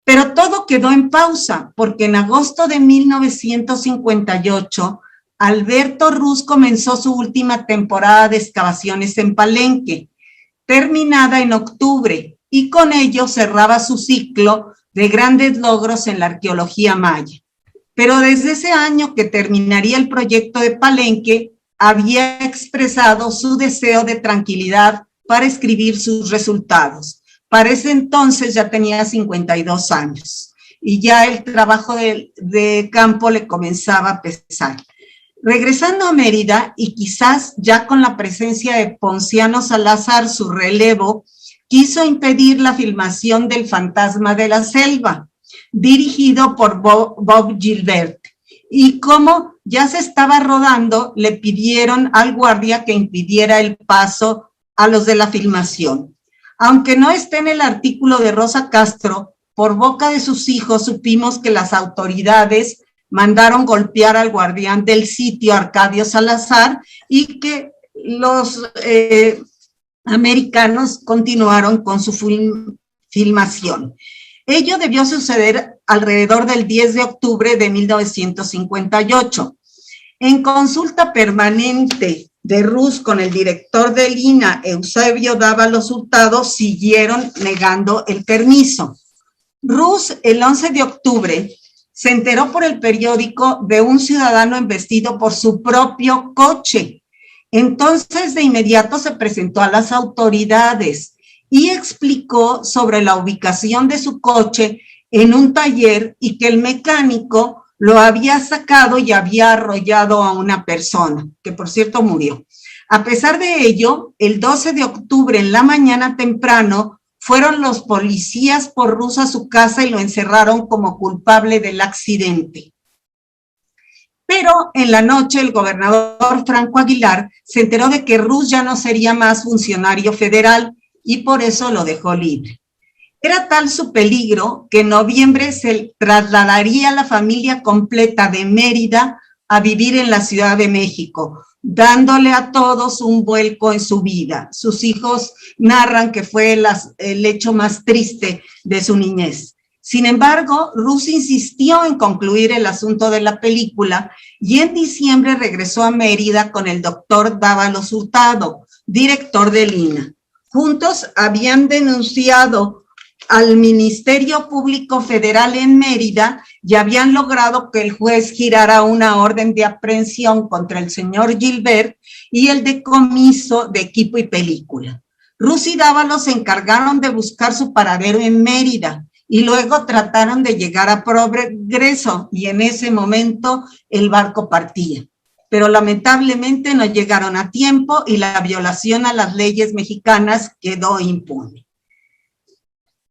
Pero todo quedó en pausa, porque en agosto de 1958, Alberto Ruz comenzó su última temporada de excavaciones en Palenque, terminada en octubre, y con ello cerraba su ciclo de grandes logros en la arqueología maya. Pero desde ese año que terminaría el proyecto de Palenque, había expresado su deseo de tranquilidad para escribir sus resultados. Para ese entonces ya tenía 52 años y ya el trabajo de campo le comenzaba a pesar. Regresando a Mérida y quizás ya con la presencia de Ponciano Salazar, su relevo, quiso impedir la filmación del Fantasma de la Selva, dirigido por Bob Gilbert. Y como ya se estaba rodando, le pidieron al guardia que impidiera el paso a los de la filmación. Aunque no esté en el artículo de Rosa Castro, por boca de sus hijos supimos que las autoridades mandaron golpear al guardián del sitio, Arcadio Salazar, y que los americanos continuaron con su filmación. Ello debió suceder alrededor del 10 de octubre de 1958. En consulta permanente de Ruz con el director del INAH, Eusebio Dávalos Hurtado, siguieron negando el permiso. Ruz, el 11 de octubre, se enteró por el periódico de un ciudadano embestido por su propio coche. Entonces, de inmediato se presentó a las autoridades y explicó sobre la ubicación de su coche en un taller y que el mecánico lo había sacado y había arrollado a una persona, que por cierto murió. A pesar de ello, el 12 de octubre en la mañana temprano, fueron los policías por Ruz a su casa y lo encerraron como culpable del accidente. Pero en la noche el gobernador Franco Aguilar se enteró de que Ruz ya no sería más funcionario federal y por eso lo dejó libre. Era tal su peligro que en noviembre se trasladaría la familia completa de Mérida a vivir en la Ciudad de México, dándole a todos un vuelco en su vida. Sus hijos narran que fue el hecho más triste de su niñez. Sin embargo, Ruz insistió en concluir el asunto de la película y en diciembre regresó a Mérida con el doctor Dávalos Hurtado, director del INAH. Juntos habían denunciado al Ministerio Público Federal en Mérida y habían logrado que el juez girara una orden de aprehensión contra el señor Gilbert y el decomiso de equipo y película. Ruz y Dávalos se encargaron de buscar su paradero en Mérida y luego trataron de llegar a Progreso y en ese momento el barco partía. Pero lamentablemente no llegaron a tiempo y la violación a las leyes mexicanas quedó impune.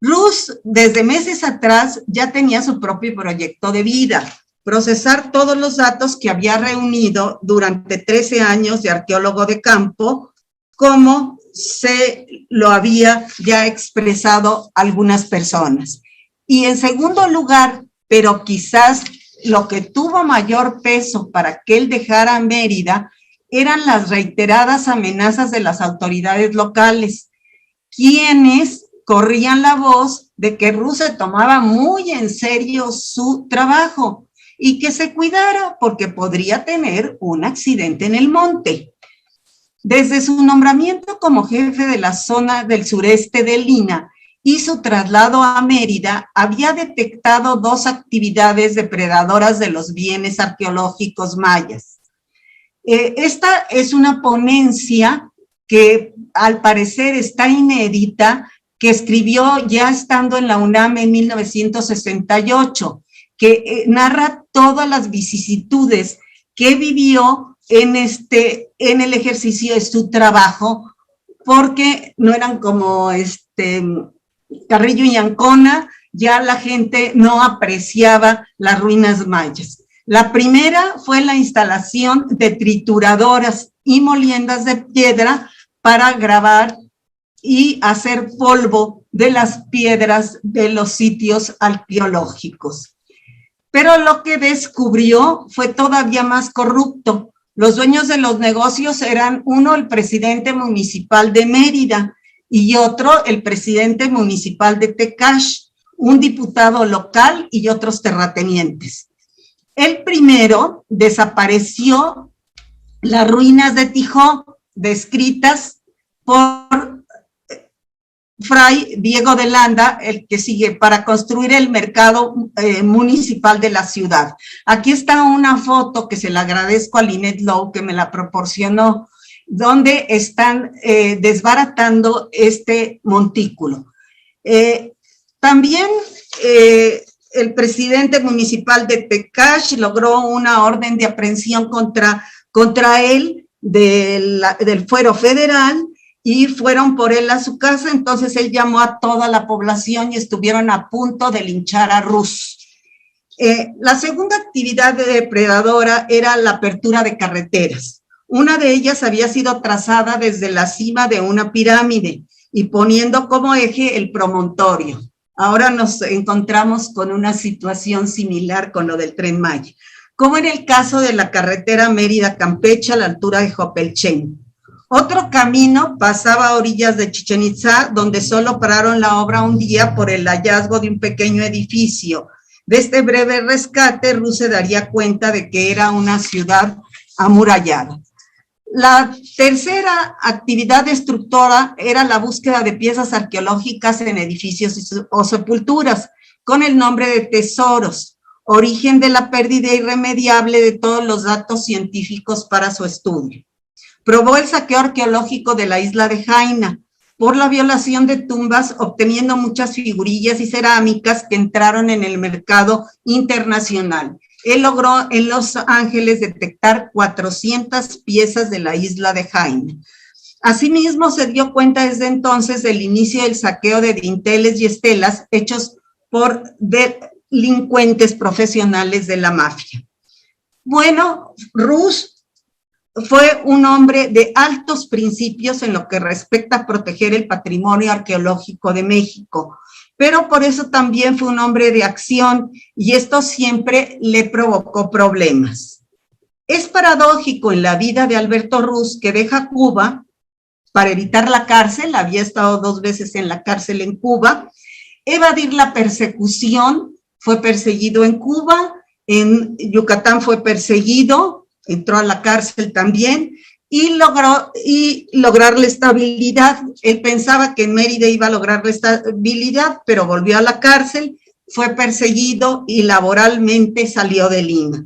Ruz, desde meses atrás, ya tenía su propio proyecto de vida, procesar todos los datos que había reunido durante 13 años de arqueólogo de campo, como se lo había ya expresado algunas personas. Y en segundo lugar, pero quizás lo que tuvo mayor peso para que él dejara Mérida, eran las reiteradas amenazas de las autoridades locales, quienes corrían la voz de que Ruz se tomaba muy en serio su trabajo y que se cuidara porque podría tener un accidente en el monte. Desde su nombramiento como jefe de la zona del sureste del INAH y su traslado a Mérida, había detectado 2 actividades depredadoras de los bienes arqueológicos mayas. Esta es una ponencia que al parecer está inédita, que escribió ya estando en la UNAM en 1968, que narra todas las vicisitudes que vivió en el ejercicio de su trabajo, porque no eran como Carrillo y Ancona, ya la gente no apreciaba las ruinas mayas. La primera fue la instalación de trituradoras y moliendas de piedra para grabar y hacer polvo de las piedras de los sitios arqueológicos. Pero lo que descubrió fue todavía más corrupto. Los dueños de los negocios eran uno, el presidente municipal de Mérida, y otro, el presidente municipal de Tecash, un diputado local y otros terratenientes. El primero desapareció las ruinas de Tijó, descritas por Fray Diego de Landa, el que sigue, para construir el mercado municipal de la ciudad. Aquí está una foto que se la agradezco a Lynette Lowe, que me la proporcionó, donde están desbaratando este montículo. También el presidente municipal de Tecash logró una orden de aprehensión contra él del fuero federal, y fueron por él a su casa. Entonces él llamó a toda la población y estuvieron a punto de linchar a Ruz. La segunda actividad depredadora era la apertura de carreteras. Una de ellas había sido trazada desde la cima de una pirámide y poniendo como eje el promontorio. Ahora nos encontramos con una situación similar con lo del Tren Maya, como en el caso de la carretera Mérida-Campeche a la altura de Jopelchen. Otro camino pasaba a orillas de Chichén Itzá, donde solo pararon la obra un día por el hallazgo de un pequeño edificio. De este breve rescate, Ruz se daría cuenta de que era una ciudad amurallada. La tercera actividad destructora era la búsqueda de piezas arqueológicas en edificios o sepulturas, con el nombre de tesoros, origen de la pérdida irremediable de todos los datos científicos para su estudio. Probó el saqueo arqueológico de la isla de Jaina por la violación de tumbas, obteniendo muchas figurillas y cerámicas que entraron en el mercado internacional. Él logró en Los Ángeles detectar 400 piezas de la isla de Jaina. Asimismo, se dio cuenta desde entonces del inicio del saqueo de dinteles y estelas hechos por delincuentes profesionales de la mafia. Bueno, Ruz fue un hombre de altos principios en lo que respecta a proteger el patrimonio arqueológico de México, pero por eso también fue un hombre de acción y esto siempre le provocó problemas. Es paradójico en la vida de Alberto Ruz, que deja Cuba para evitar la cárcel, había estado 2 veces en la cárcel en Cuba, evadir la persecución, fue perseguido en Cuba, en Yucatán fue perseguido, entró a la cárcel también y lograr la estabilidad. Él pensaba que en Mérida iba a lograr la estabilidad, pero volvió a la cárcel, fue perseguido y laboralmente salió de Lima.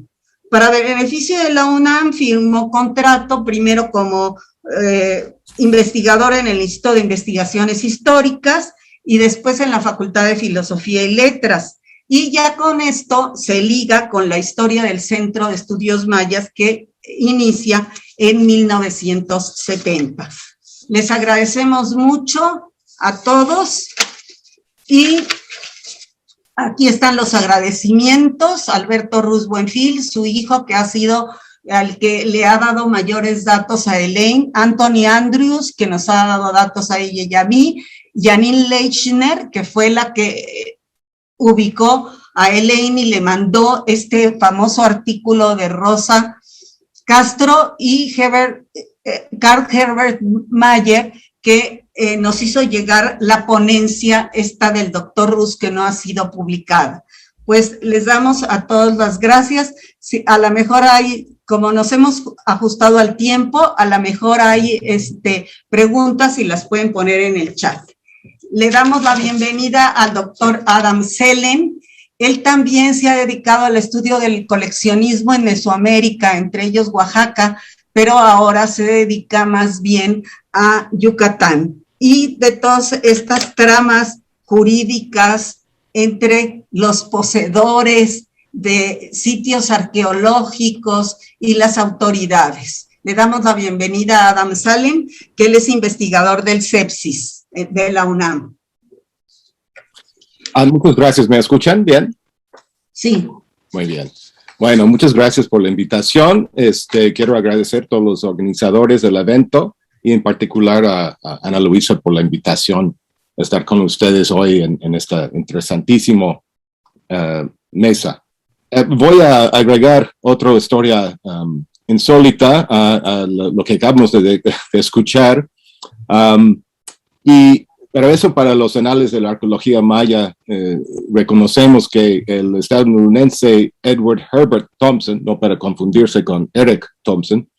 Para beneficio de la UNAM firmó contrato primero como investigador en el Instituto de Investigaciones Históricas y después en la Facultad de Filosofía y Letras. Y ya con esto se liga con la historia del Centro de Estudios Mayas que inicia en 1970. Les agradecemos mucho a todos y aquí están los agradecimientos. Alberto Ruz Buenfil, su hijo, que ha sido al que le ha dado mayores datos a Elaine, Anthony Andrews, que nos ha dado datos a ella y a mí, Janine Leichner, que fue la que ubicó a Elaine y le mandó este famoso artículo de Rosa Castro, y Carl Herbert Mayer, que nos hizo llegar la ponencia esta del doctor Ruz, que no ha sido publicada. Pues les damos a todos las gracias. Sí, a lo mejor hay, como nos hemos ajustado al tiempo, a lo mejor hay preguntas y las pueden poner en el chat. Le damos la bienvenida al doctor Adam Selen. Él también se ha dedicado al estudio del coleccionismo en Mesoamérica, entre ellos Oaxaca, pero ahora se dedica más bien a Yucatán. Y de todas estas tramas jurídicas entre los poseedores de sitios arqueológicos y las autoridades. Le damos la bienvenida a Adam Selen, que él es investigador del CEPSIS de la UNAM. Muchas gracias. ¿Me escuchan bien? Sí. Muy bien. Bueno, muchas gracias por la invitación. Quiero agradecer a todos los organizadores del evento y en particular a Ana Luisa por la invitación a estar con ustedes hoy en esta interesantísima mesa. Voy a agregar otra historia insólita a lo que acabamos de escuchar. Y para eso, para los anales de la arqueología maya, reconocemos que el estadounidense Edward Herbert Thompson, no para confundirse con Eric Thompson,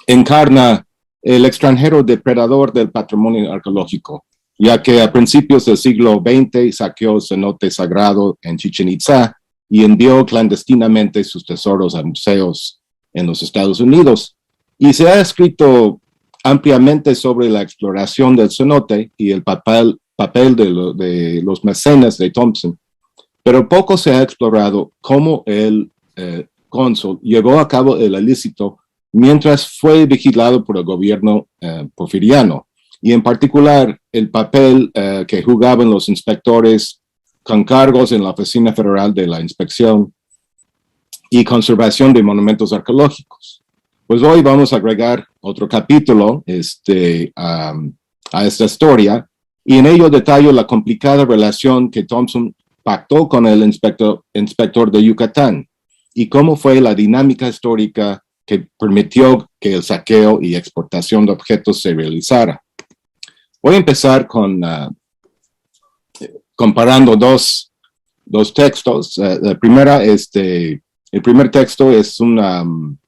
encarna el extranjero depredador del patrimonio arqueológico. ya que a principios del siglo XX saqueó el cenote sagrado en Chichén Itzá y envió clandestinamente sus tesoros a museos en los Estados Unidos. Y se ha escrito ampliamente sobre la exploración del cenote y el papel de los mecenas de Thompson, pero poco se ha explorado cómo el cónsul llevó a cabo el ilícito mientras fue vigilado por el gobierno porfiriano, y en particular el papel que jugaban los inspectores con cargos en la Oficina Federal de la Inspección y Conservación de Monumentos Arqueológicos. Pues hoy vamos a agregar otro capítulo a esta historia, y en ello detallo la complicada relación que Thompson pactó con el inspector de Yucatán y cómo fue la dinámica histórica que permitió que el saqueo y exportación de objetos se realizara. Voy a empezar comparando dos textos. El primer texto es un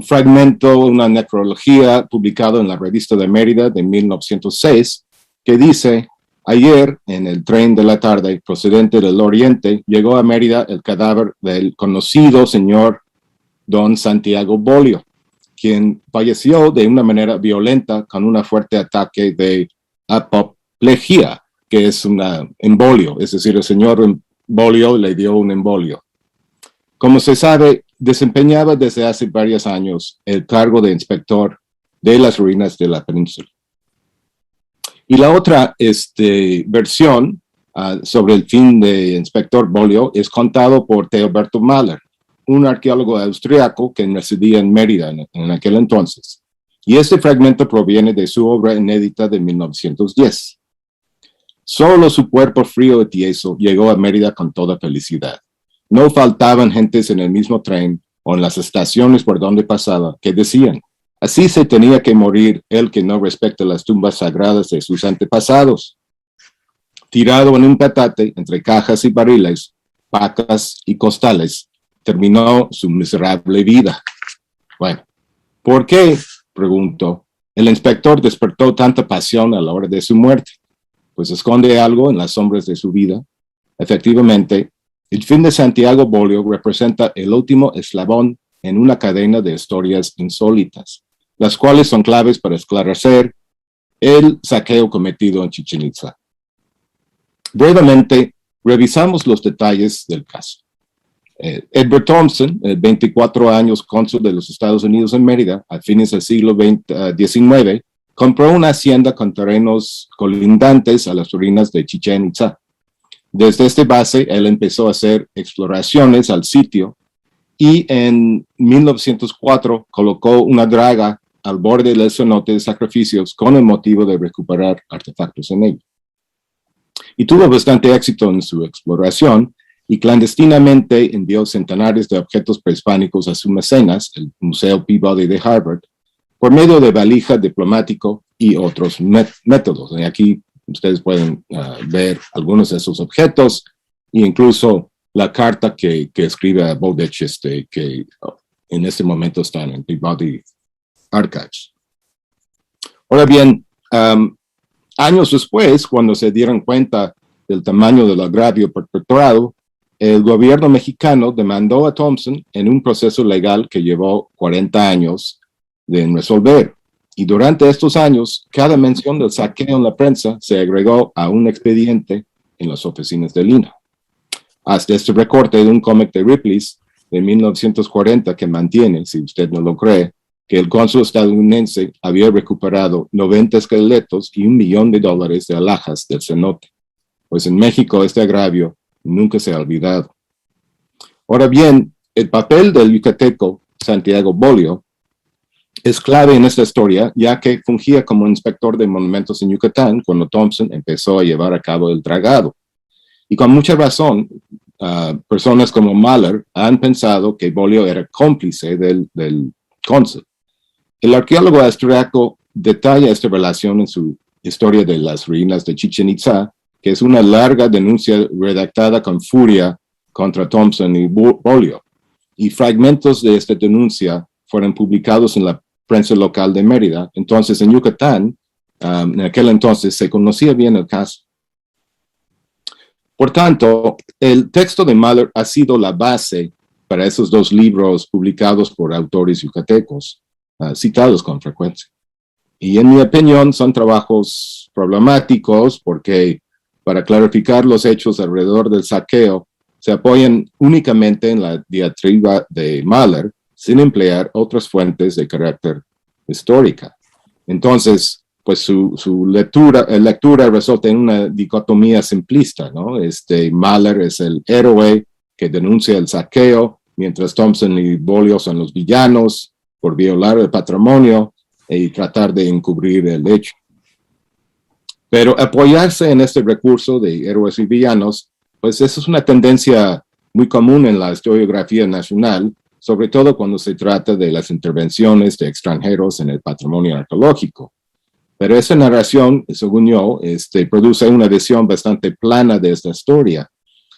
fragmento, una necrología publicado en la Revista de Mérida de 1906, que dice: ayer, en el tren de la tarde, procedente del oriente, llegó a Mérida el cadáver del conocido señor don Santiago Bolio, quien falleció de una manera violenta con un fuerte ataque de apoplejía, que es un embolio, es decir, el señor Bolio le dio un embolio. Como se sabe, desempeñaba desde hace varios años el cargo de inspector de las ruinas de la península. Y la otra versión sobre el fin de inspector Bolio es contado por Teoberto Mahler, un arqueólogo austriaco que residía en Mérida en aquel entonces. Y este fragmento proviene de su obra inédita de 1910. Solo su cuerpo frío y tieso llegó a Mérida con toda felicidad. No faltaban gentes en el mismo tren o en las estaciones por donde pasaba que decían: así se tenía que morir el que no respecta las tumbas sagradas de sus antepasados. Tirado en un petate entre cajas y barriles, pacas y costales, terminó su miserable vida. Bueno, ¿por qué, pregunto, el inspector despertó tanta pasión a la hora de su muerte? Pues esconde algo en las sombras de su vida. Efectivamente, el fin de Santiago Bolio representa el último eslabón en una cadena de historias insólitas, las cuales son claves para esclarecer el saqueo cometido en Chichén Itzá. Brevemente, revisamos los detalles del caso. Edward Thompson, 24 años cónsul de los Estados Unidos en Mérida, a fines del siglo XIX, compró una hacienda con terrenos colindantes a las ruinas de Chichén Itzá. Desde esta base, él empezó a hacer exploraciones al sitio y en 1904 colocó una draga al borde del cenote de sacrificios con el motivo de recuperar artefactos en ello. Y tuvo bastante éxito en su exploración y clandestinamente envió centenares de objetos prehispánicos a sus mecenas, el Museo Peabody de Harvard, por medio de valija diplomático y otros métodos. Y aquí ustedes pueden ver algunos de esos objetos e incluso la carta que escribe a Bowditch, que en este momento están en Peabody Archives. Ahora bien, años después, cuando se dieron cuenta del tamaño del agravio perpetrado, el gobierno mexicano demandó a Thompson en un proceso legal que llevó 40 años de resolver. Y durante estos años, cada mención del saqueo en la prensa se agregó a un expediente en las oficinas del INAH. Hasta este recorte de un cómic de Ripley's de 1940 que mantiene, si usted no lo cree, que el cónsul estadounidense había recuperado 90 esqueletos y $1 millón de alhajas del cenote. Pues en México este agravio nunca se ha olvidado. Ahora bien, el papel del yucateco Santiago Bolio es clave en esta historia, ya que fungía como inspector de monumentos en Yucatán cuando Thompson empezó a llevar a cabo el dragado. Y con mucha razón, personas como Mahler han pensado que Bolio era cómplice del cónsul. El arqueólogo austriaco detalla esta relación en su Historia de las ruinas de Chichén Itzá, que es una larga denuncia redactada con furia contra Thompson y Bolio. Y fragmentos de esta denuncia fueron publicados en la prensa local de Mérida. Entonces, en Yucatán, En aquel entonces se conocía bien el caso. Por tanto, el texto de Mahler ha sido la base para esos dos libros publicados por autores yucatecos, citados con frecuencia. Y en mi opinión son trabajos problemáticos porque para clarificar los hechos alrededor del saqueo se apoyan únicamente en la diatriba de Mahler sin emplear otras fuentes de carácter histórica. Entonces, pues su lectura resulta en una dicotomía simplista, ¿no? Mahler es el héroe que denuncia el saqueo, mientras Thompson y Bolio son los villanos por violar el patrimonio y tratar de encubrir el hecho. Pero apoyarse en este recurso de héroes y villanos, pues eso es una tendencia muy común en la historiografía nacional, sobre todo cuando se trata de las intervenciones de extranjeros en el patrimonio arqueológico. Pero esa narración, según yo, produce una visión bastante plana de esta historia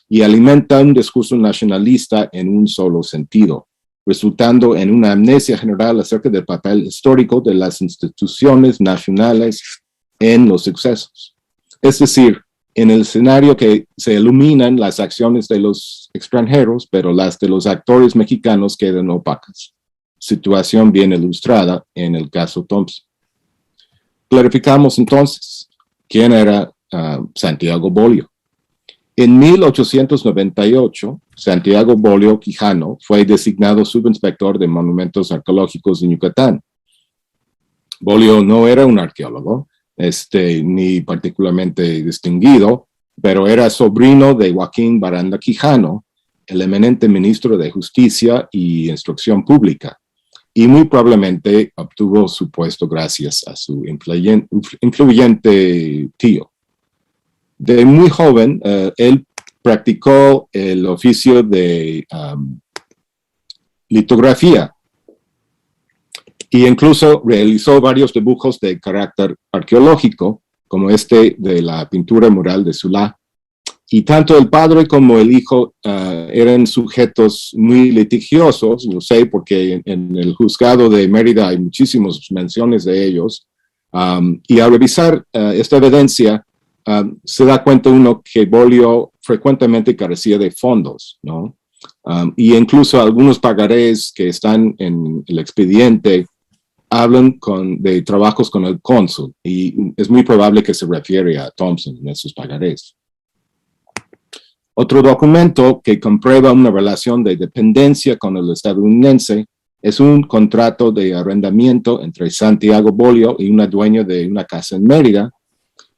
y alimenta un discurso nacionalista en un solo sentido, resultando en una amnesia general acerca del papel histórico de las instituciones nacionales en los sucesos. Es decir, en el escenario que se iluminan las acciones de los extranjeros, pero las de los actores mexicanos quedan opacas. Situación bien ilustrada en el caso Thompson. Clarificamos entonces quién era Santiago Bolio. En 1898, Santiago Bolio Quijano fue designado subinspector de monumentos arqueológicos en Yucatán. Bolio no era un arqueólogo, ni particularmente distinguido, pero era sobrino de Joaquín Baranda Quijano, el eminente ministro de Justicia y Instrucción Pública, y muy probablemente obtuvo su puesto gracias a su influyente tío. De muy joven, él practicó el oficio de litografía e incluso realizó varios dibujos de carácter arqueológico, como de la pintura mural de Sulá. Y tanto el padre como el hijo eran sujetos muy litigiosos, lo sé porque en el juzgado de Mérida hay muchísimas menciones de ellos, y al revisar esta evidencia, se da cuenta uno que Bolio frecuentemente carecía de fondos, ¿no? Y incluso algunos pagarés que están en el expediente hablan de trabajos con el cónsul, y es muy probable que se refiere a Thompson en esos pagarés. Otro documento que comprueba una relación de dependencia con el estadounidense es un contrato de arrendamiento entre Santiago Bolio y una dueña de una casa en Mérida,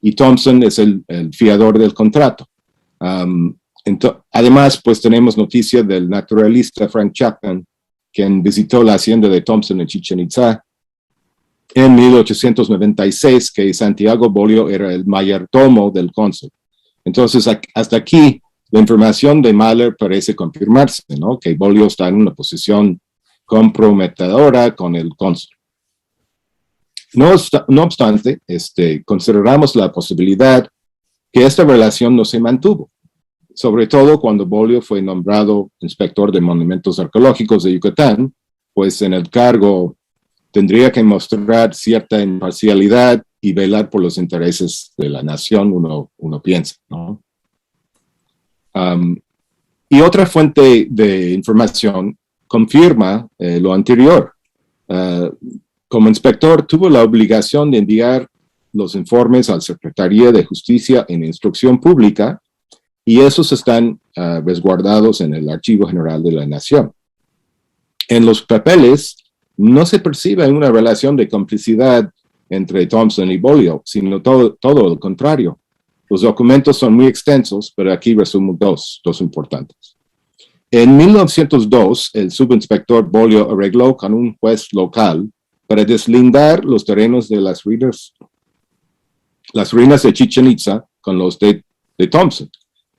y Thompson es el fiador del contrato. Además, pues tenemos noticia del naturalista Frank Chapman, quien visitó la hacienda de Thompson en Chichén Itzá en 1896, que Santiago Bolio era el mayordomo del cónsul. Entonces, hasta aquí, la información de Mahler parece confirmarse, ¿no? Que Bolio está en una posición comprometedora con el cónsul. No obstante, consideramos la posibilidad que esta relación no se mantuvo, sobre todo cuando Bolio fue nombrado inspector de monumentos arqueológicos de Yucatán, pues en el cargo tendría que mostrar cierta imparcialidad y velar por los intereses de la nación, uno piensa, ¿no? Y otra fuente de información confirma lo anterior. Como inspector, tuvo la obligación de enviar los informes a la Secretaría de Justicia en Instrucción Pública, y esos están resguardados en el Archivo General de la Nación. En los papeles no se percibe una relación de complicidad entre Thompson y Bolio, sino todo lo contrario. Los documentos son muy extensos, pero aquí resumo dos importantes. En 1902, el subinspector Bolio arregló con un juez local para deslindar los terrenos de las ruinas de Chichén Itzá con los de Thompson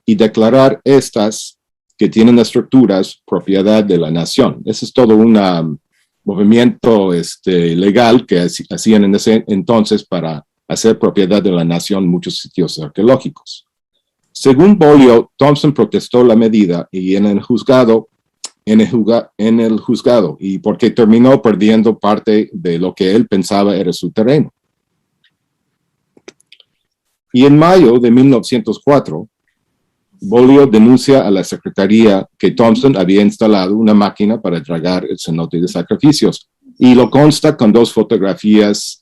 y declarar estas que tienen estructuras propiedad de la nación. Ese es todo un movimiento legal que hacían en ese entonces para hacer propiedad de la nación muchos sitios arqueológicos. Según Bolio, Thompson protestó la medida y en el juzgado, y porque terminó perdiendo parte de lo que él pensaba era su terreno. Y en mayo de 1904, Bolio denuncia a la Secretaría que Thompson había instalado una máquina para dragar el cenote de sacrificios. Y lo consta con 2 fotografías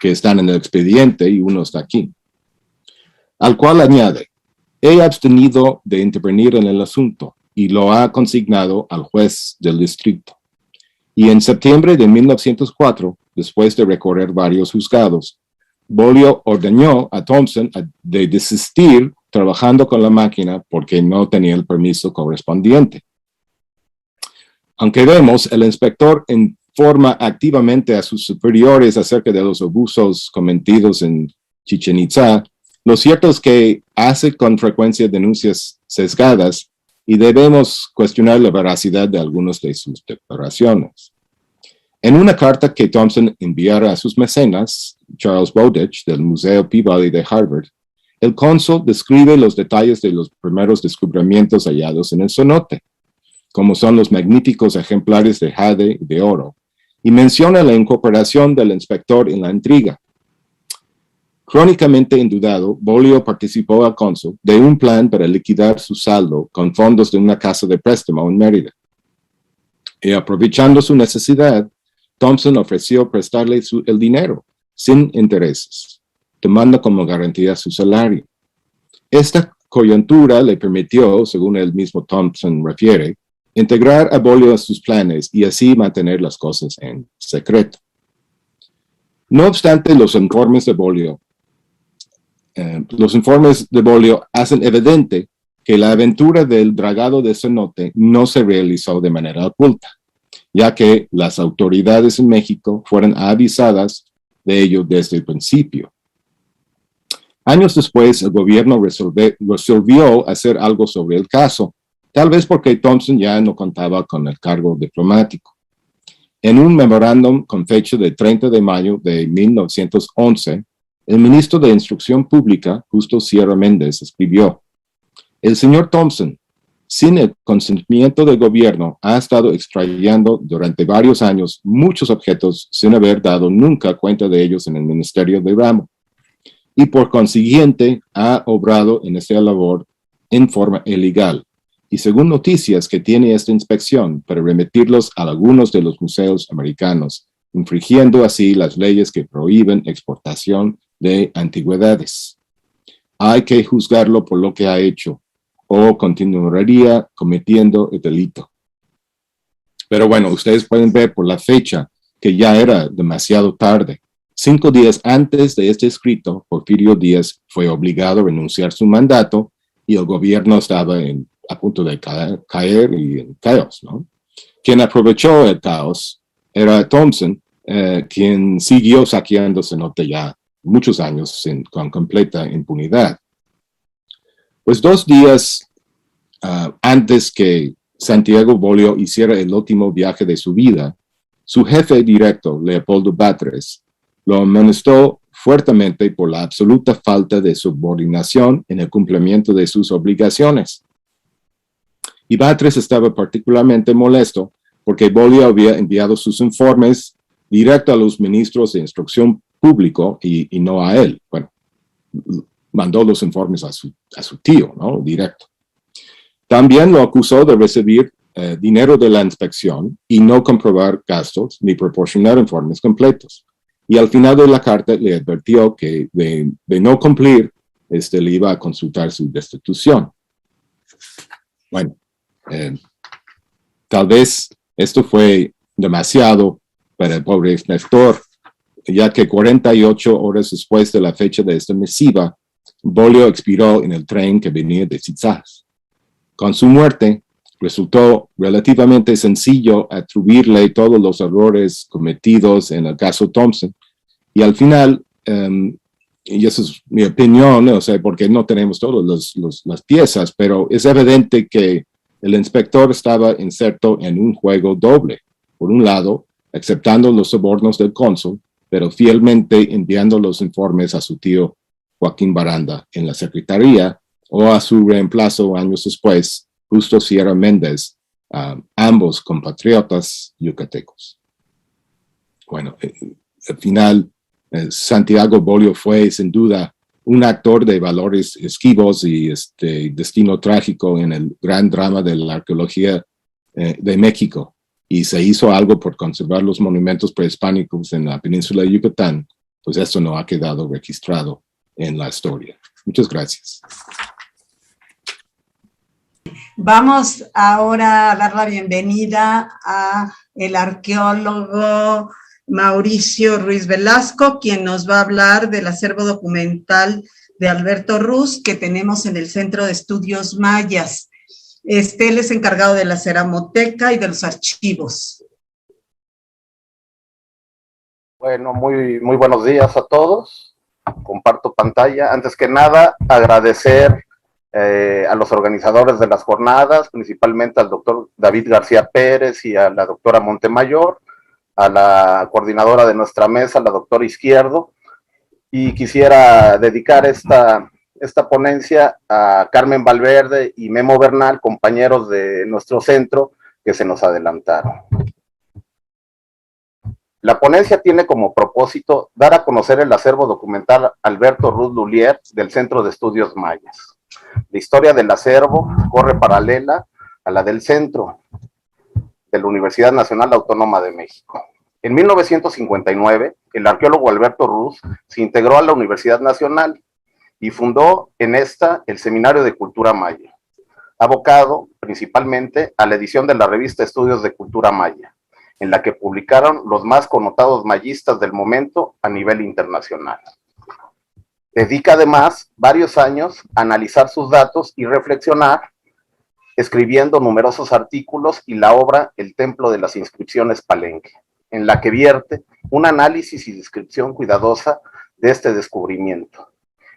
que están en el expediente y uno está aquí. Al cual añade, he abstenido de intervenir en el asunto y lo ha consignado al juez del distrito. Y en septiembre de 1904, después de recorrer varios juzgados, Bolio ordenó a Thompson de desistir trabajando con la máquina porque no tenía el permiso correspondiente. Aunque vemos, el inspector informa activamente a sus superiores acerca de los abusos cometidos en Chichén Itzá, lo cierto es que hace con frecuencia denuncias sesgadas y debemos cuestionar la veracidad de algunas de sus declaraciones. En una carta que Thompson enviara a sus mecenas, Charles Bowditch, del Museo Peabody de Harvard, el cónsul describe los detalles de los primeros descubrimientos hallados en el cenote, como son los magníficos ejemplares de jade y de oro, y menciona la incorporación del inspector en la intriga. Crónicamente indudado, Bolio participó al cónsul de un plan para liquidar su saldo con fondos de una casa de préstamo en Mérida. Y aprovechando su necesidad, Thompson ofreció prestarle el dinero, sin intereses, tomando como garantía su salario. Esta coyuntura le permitió, según el mismo Thompson refiere, integrar a Bolio a sus planes y así mantener las cosas en secreto. No obstante, los informes de Bolio hacen evidente que la aventura del dragado de cenote no se realizó de manera oculta, ya que las autoridades en México fueron avisadas de ello desde el principio. Años después, el gobierno resolvió hacer algo sobre el caso, tal vez porque Thompson ya no contaba con el cargo diplomático. En un memorándum con fecha de 30 de mayo de 1911, el ministro de Instrucción Pública, Justo Sierra Méndez, escribió: el señor Thompson, sin el consentimiento del gobierno, ha estado extrayendo durante varios años muchos objetos sin haber dado nunca cuenta de ellos en el Ministerio de Ramo, y por consiguiente ha obrado en esta labor en forma ilegal, y según noticias que tiene esta inspección para remitirlos a algunos de los museos americanos, infringiendo así las leyes que prohíben exportación de antigüedades. Hay que juzgarlo por lo que ha hecho, o continuaría cometiendo el delito. Pero bueno, ustedes pueden ver por la fecha que ya era demasiado tarde. 5 días antes de este escrito, Porfirio Díaz fue obligado a renunciar a su mandato y el gobierno estaba a punto de caer y en caos, ¿no? Quien aprovechó el caos era Thompson, quien siguió saqueando cenote ya muchos años con completa impunidad. Pues 2 días antes que Santiago Bolio hiciera el último viaje de su vida, su jefe directo, Leopoldo Batres, lo amonestó fuertemente por la absoluta falta de subordinación en el cumplimiento de sus obligaciones. Y Batres estaba particularmente molesto porque Bolio había enviado sus informes directo a los ministros de Instrucción Pública y no a él. Bueno, mandó los informes a su tío, ¿no? Directo. También lo acusó de recibir dinero de la inspección y no comprobar gastos ni proporcionar informes completos. Y al final de la carta le advirtió que de no cumplir, le iba a consultar su destitución. Bueno, tal vez esto fue demasiado para el pobre inspector, ya que 48 horas después de la fecha de esta misiva, Bolio expiró en el tren que venía de Chichás. Con su muerte, resultó relativamente sencillo atribuirle todos los errores cometidos en el caso Thompson. Y al final, y esa es mi opinión, o sea, porque no tenemos todas las piezas, pero es evidente que el inspector estaba inserto en un juego doble. Por un lado, aceptando los sobornos del cónsul, pero fielmente enviando los informes a su tío Joaquín Baranda en la secretaría, o a su reemplazo años después, Justo Sierra Méndez, ambos compatriotas yucatecos. Bueno, al final, Santiago Bolio fue sin duda un actor de valores esquivos y destino trágico en el gran drama de la arqueología de México. Y se hizo algo por conservar los monumentos prehispánicos en la península de Yucatán, pues esto no ha quedado registrado en la historia. Muchas gracias. Vamos ahora a dar la bienvenida a el arqueólogo Mauricio Ruiz Velasco, quien nos va a hablar del acervo documental de Alberto Ruz que tenemos en el Centro de Estudios Mayas. Él es encargado de la ceramoteca y de los archivos. Bueno, muy buenos días a todos. Comparto pantalla. Antes que nada, agradecer a los organizadores de las jornadas, principalmente al doctor David García Pérez y a la doctora Montemayor, a la coordinadora de nuestra mesa, la doctora Izquierdo, y quisiera dedicar esta ponencia a Carmen Valverde y Memo Bernal, compañeros de nuestro centro, que se nos adelantaron. La ponencia tiene como propósito dar a conocer el acervo documental Alberto Ruz Lullier del Centro de Estudios Mayas. La historia del acervo corre paralela a la del centro de la Universidad Nacional Autónoma de México. En 1959, el arqueólogo Alberto Ruz se integró a la Universidad Nacional y fundó en esta el Seminario de Cultura Maya, abocado principalmente a la edición de la revista Estudios de Cultura Maya, en la que publicaron los más connotados mayistas del momento a nivel internacional. Dedica además varios años a analizar sus datos y reflexionar, escribiendo numerosos artículos y la obra El Templo de las Inscripciones Palenque, en la que vierte un análisis y descripción cuidadosa de este descubrimiento,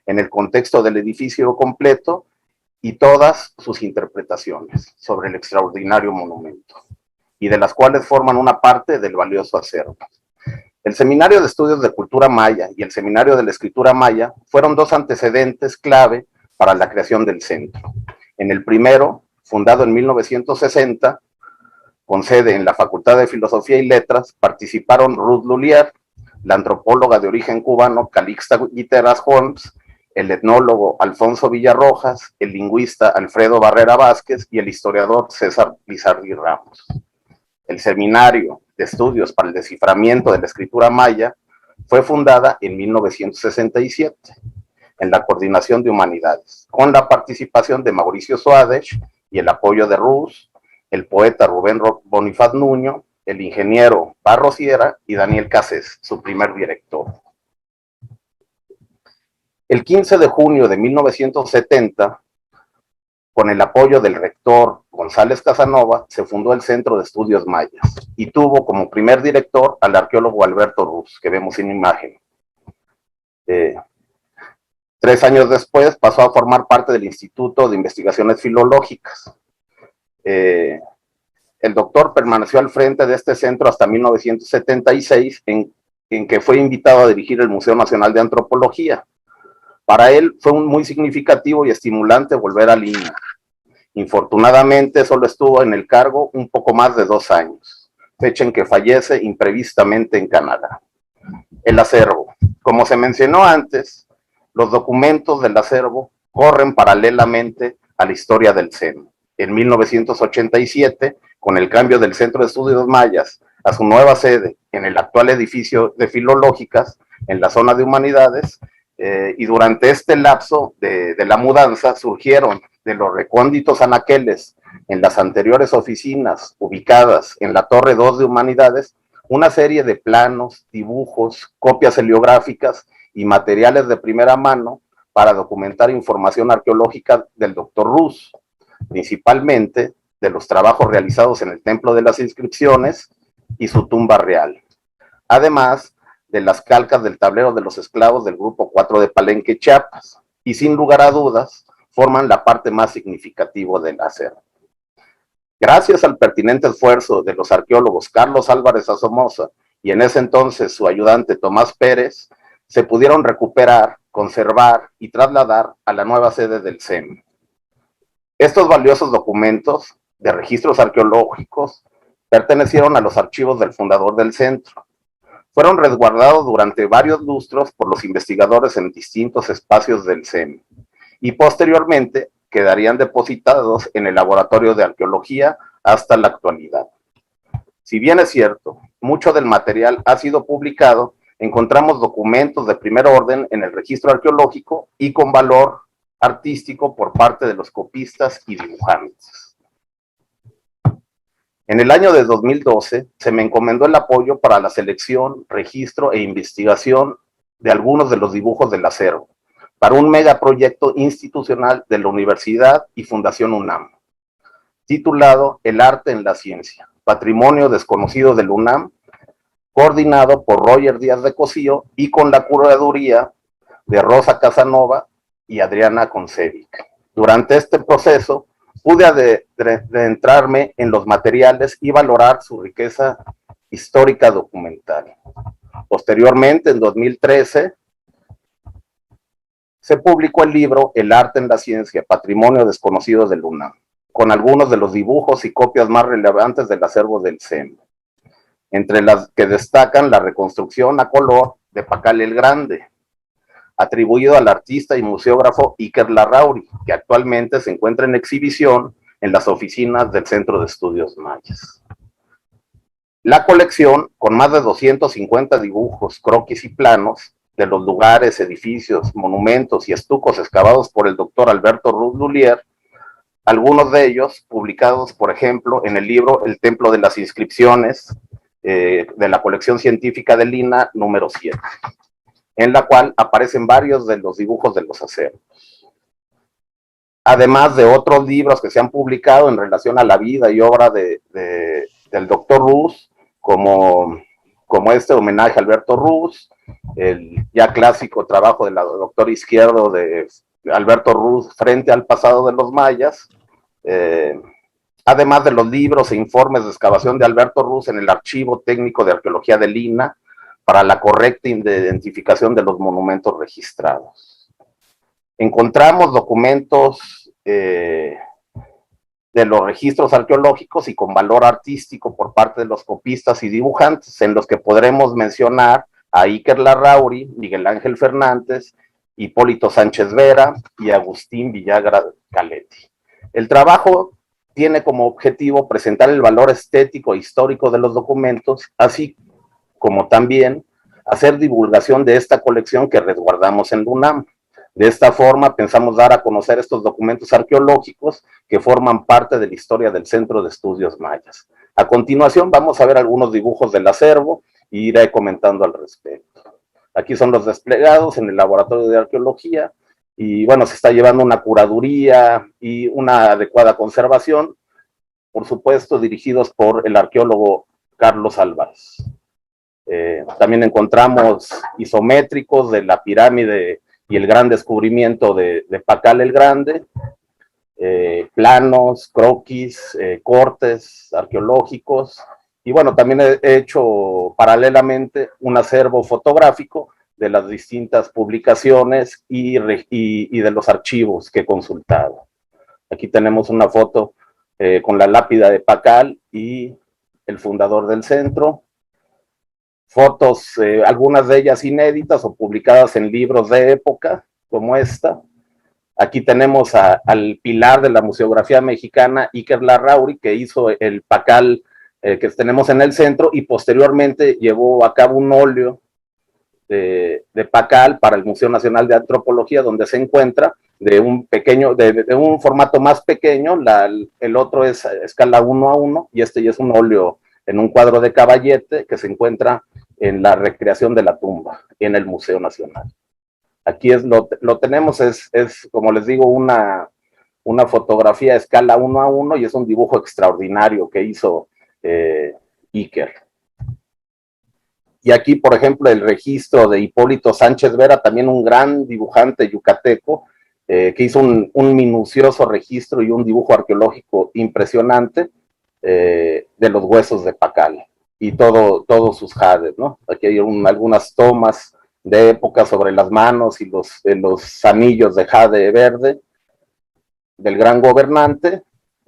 en el contexto del edificio completo y todas sus interpretaciones sobre el extraordinario monumento, y de las cuales forman una parte del valioso acervo. El Seminario de Estudios de Cultura Maya y el Seminario de la Escritura Maya fueron dos antecedentes clave para la creación del centro. En el primero, fundado en 1960, con sede en la Facultad de Filosofía y Letras, participaron Ruth Lullier, la antropóloga de origen cubano Calixta Guiteras Holmes, el etnólogo Alfonso Villarrojas, el lingüista Alfredo Barrera Vázquez y el historiador César Lizardi Ramos. El Seminario de Estudios para el Desciframiento de la Escritura Maya fue fundada en 1967 en la Coordinación de Humanidades, con la participación de Mauricio Soares y el apoyo de Ruz, el poeta Rubén Bonifaz Nuño, el ingeniero Barros Sierra y Daniel Cassés, su primer director. El 15 de junio de 1970, con el apoyo del rector González Casanova, se fundó el Centro de Estudios Mayas y tuvo como primer director al arqueólogo Alberto Ruz, que vemos en imagen. 3 años después pasó a formar parte del Instituto de Investigaciones Filológicas. El doctor permaneció al frente de este centro hasta 1976, en que fue invitado a dirigir el Museo Nacional de Antropología. Para él fue muy significativo y estimulante volver a Lima. Infortunadamente, solo estuvo en el cargo un poco más de 2 años, fecha en que fallece imprevistamente en Canadá. El acervo. Como se mencionó antes, los documentos del acervo corren paralelamente a la historia del CEN. En 1987, con el cambio del Centro de Estudios Mayas a su nueva sede en el actual edificio de Filológicas, en la zona de Humanidades, y durante este lapso de la mudanza surgieron de los recónditos anaqueles en las anteriores oficinas ubicadas en la Torre 2 de Humanidades una serie de planos, dibujos, copias heliográficas y materiales de primera mano para documentar información arqueológica del doctor Ruz, principalmente de los trabajos realizados en el Templo de las Inscripciones y su tumba real. Además de las calcas del tablero de los esclavos del Grupo 4 de Palenque, Chiapas, y sin lugar a dudas, forman la parte más significativa del acervo. Gracias al pertinente esfuerzo de los arqueólogos Carlos Álvarez Asomosa y en ese entonces su ayudante Tomás Pérez, se pudieron recuperar, conservar y trasladar a la nueva sede del CEM. Estos valiosos documentos de registros arqueológicos pertenecieron a los archivos del fundador del centro. fueron resguardados durante varios lustros por los investigadores en distintos espacios del CEM y posteriormente quedarían depositados en el Laboratorio de Arqueología hasta la actualidad. Si bien es cierto, mucho del material ha sido publicado, encontramos documentos de primer orden en el registro arqueológico y con valor artístico por parte de los copistas y dibujantes. En el año de 2012 se me encomendó el apoyo para la selección, registro e investigación de algunos de los dibujos del acervo, para un megaproyecto institucional de la Universidad y Fundación UNAM, titulado El arte en la ciencia, patrimonio desconocido del UNAM, coordinado por Roger Díaz de Cosío y con la curaduría de Rosa Casanova y Adriana Concevic. Durante este proceso pude adentrarme en los materiales y valorar su riqueza histórica documental. Posteriormente, en 2013, se publicó el libro El arte en la ciencia, patrimonio desconocido del UNAM, con algunos de los dibujos y copias más relevantes del acervo del CEM, entre las que destacan la reconstrucción a color de Pacal el Grande, atribuido al artista y museógrafo Iker Larrauri, que actualmente se encuentra en exhibición en las oficinas del Centro de Estudios Mayas. La colección, con más de 250 dibujos, croquis y planos de los lugares, edificios, monumentos y estucos excavados por el doctor Alberto Ruz Lulier, algunos de ellos publicados, por ejemplo, en el libro El Templo de las Inscripciones, de la colección científica de Lina, número 7, en la cual aparecen varios de los dibujos de los acervos. Además de otros libros que se han publicado en relación a la vida y obra del doctor Ruz, como este homenaje a Alberto Ruz, el ya clásico trabajo del doctor Izquierdo de Alberto Ruz frente al pasado de los mayas, además de los libros e informes de excavación de Alberto Ruz en el Archivo Técnico de Arqueología de Lina para la correcta identificación de los monumentos registrados. Encontramos documentos de los registros arqueológicos y con valor artístico por parte de los copistas y dibujantes, en los que podremos mencionar a Iker Larrauri, Miguel Ángel Fernández, Hipólito Sánchez Vera y Agustín Villagra Caletti. El trabajo tiene como objetivo presentar el valor estético e histórico de los documentos, así como también hacer divulgación de esta colección que resguardamos en UNAM. De esta forma pensamos dar a conocer estos documentos arqueológicos que forman parte de la historia del Centro de Estudios Mayas. A continuación vamos a ver algunos dibujos del acervo y iré comentando al respecto. Aquí son los desplegados en el Laboratorio de Arqueología y bueno, se está llevando una curaduría y una adecuada conservación, por supuesto dirigidos por el arqueólogo Carlos Álvarez. También encontramos isométricos de la pirámide y el gran descubrimiento de Pacal el Grande, planos, croquis, cortes arqueológicos, y bueno, también he hecho paralelamente un acervo fotográfico de las distintas publicaciones y de los archivos que he consultado. Aquí tenemos una foto con la lápida de Pacal y el fundador del centro. Fotos, algunas de ellas inéditas o publicadas en libros de época, como esta. Aquí tenemos al pilar de la museografía mexicana, Iker Larrauri, que hizo el Pacal que tenemos en el centro y posteriormente llevó a cabo un óleo de Pacal para el Museo Nacional de Antropología, donde se encuentra de un formato más pequeño. El otro es a escala 1:1 y este ya es un óleo en un cuadro de Caballete que se encuentra en la recreación de la tumba en el Museo Nacional. Aquí lo tenemos, es como les digo, una fotografía a escala 1:1 y es un dibujo extraordinario que hizo Iker. Y aquí, por ejemplo, el registro de Hipólito Sánchez Vera, también un gran dibujante yucateco, que hizo un minucioso registro y un dibujo arqueológico impresionante de los huesos de Pacal y todos sus jades, ¿no? Aquí hay algunas tomas de época sobre las manos y los anillos de jade verde del gran gobernante,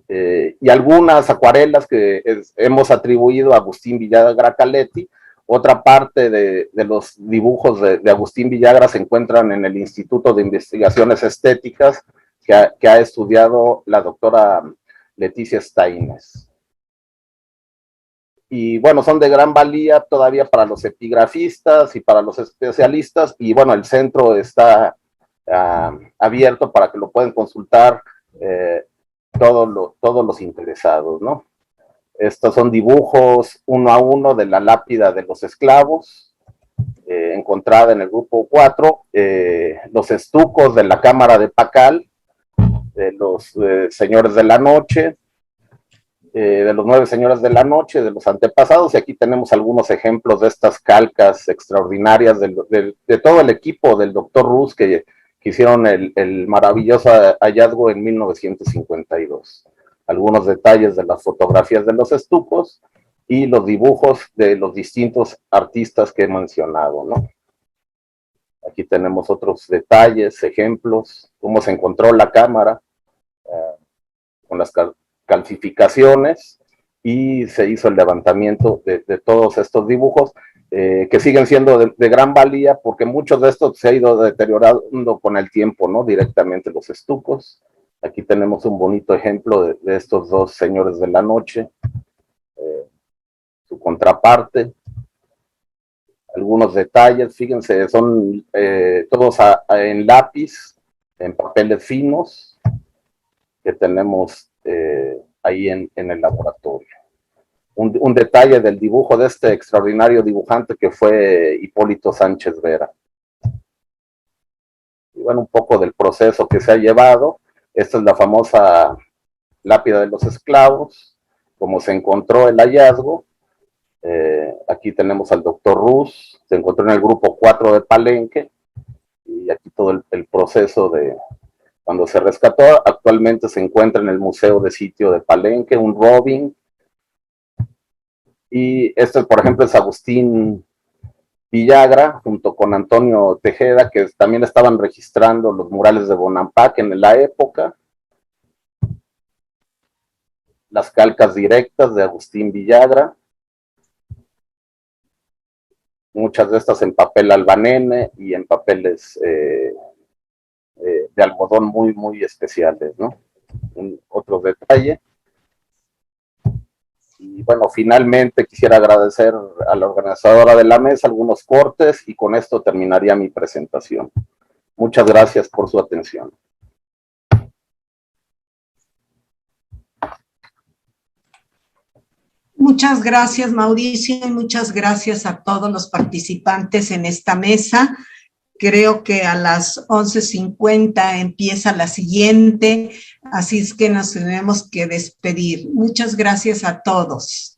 y algunas acuarelas que hemos atribuido a Agustín Villagra Caletti, Otra parte de los dibujos de Agustín Villagra se encuentran en el Instituto de Investigaciones Estéticas que ha estudiado la doctora Leticia Staines. Y bueno, son de gran valía todavía para los epigrafistas y para los especialistas, y bueno, el centro está abierto para que lo puedan consultar todos los interesados, ¿no? Estos son dibujos 1 a 1 de la lápida de los esclavos, encontrada en el grupo 4, los estucos de la cámara de Pacal, de los señores de la noche, de los 9 señores de la noche, de los antepasados, y aquí tenemos algunos ejemplos de estas calcas extraordinarias de todo el equipo del doctor Ruz que hicieron el maravilloso hallazgo en 1952. Algunos detalles de las fotografías de los estucos y los dibujos de los distintos artistas que he mencionado, ¿no? Aquí tenemos otros detalles, ejemplos, cómo se encontró la cámara con las calcificaciones, y se hizo el levantamiento de todos estos dibujos que siguen siendo de gran valía, porque muchos de estos se ha ido deteriorando con el tiempo, ¿no? Directamente los estucos. Aquí tenemos un bonito ejemplo de estos 2 señores de la noche, su contraparte. Algunos detalles, fíjense, son todos en lápiz, en papeles finos, que tenemos ahí en el laboratorio. Un detalle del dibujo de este extraordinario dibujante que fue Hipólito Sánchez Vera. Y bueno, un poco del proceso que se ha llevado. Esta es la famosa lápida de los esclavos, como se encontró el hallazgo. Aquí tenemos al doctor Ruz, se encontró en el grupo 4 de Palenque, y aquí todo el proceso de cuando se rescató. Actualmente se encuentra en el Museo de Sitio de Palenque, un Robin. Y este, por ejemplo, es Agustín Villagra, junto con Antonio Tejeda, que también estaban registrando los murales de Bonampak en la época. Las calcas directas de Agustín Villagra. Muchas de estas en papel albanene y en papeles de algodón muy, muy especiales, ¿no? Otro detalle. Y bueno, finalmente quisiera agradecer a la organizadora de la mesa algunos cortes, y con esto terminaría mi presentación. Muchas gracias por su atención. Muchas gracias, Mauricio, y muchas gracias a todos los participantes en esta mesa. Creo que a las 11:50 empieza la siguiente, así es que nos tenemos que despedir. Muchas gracias a todos.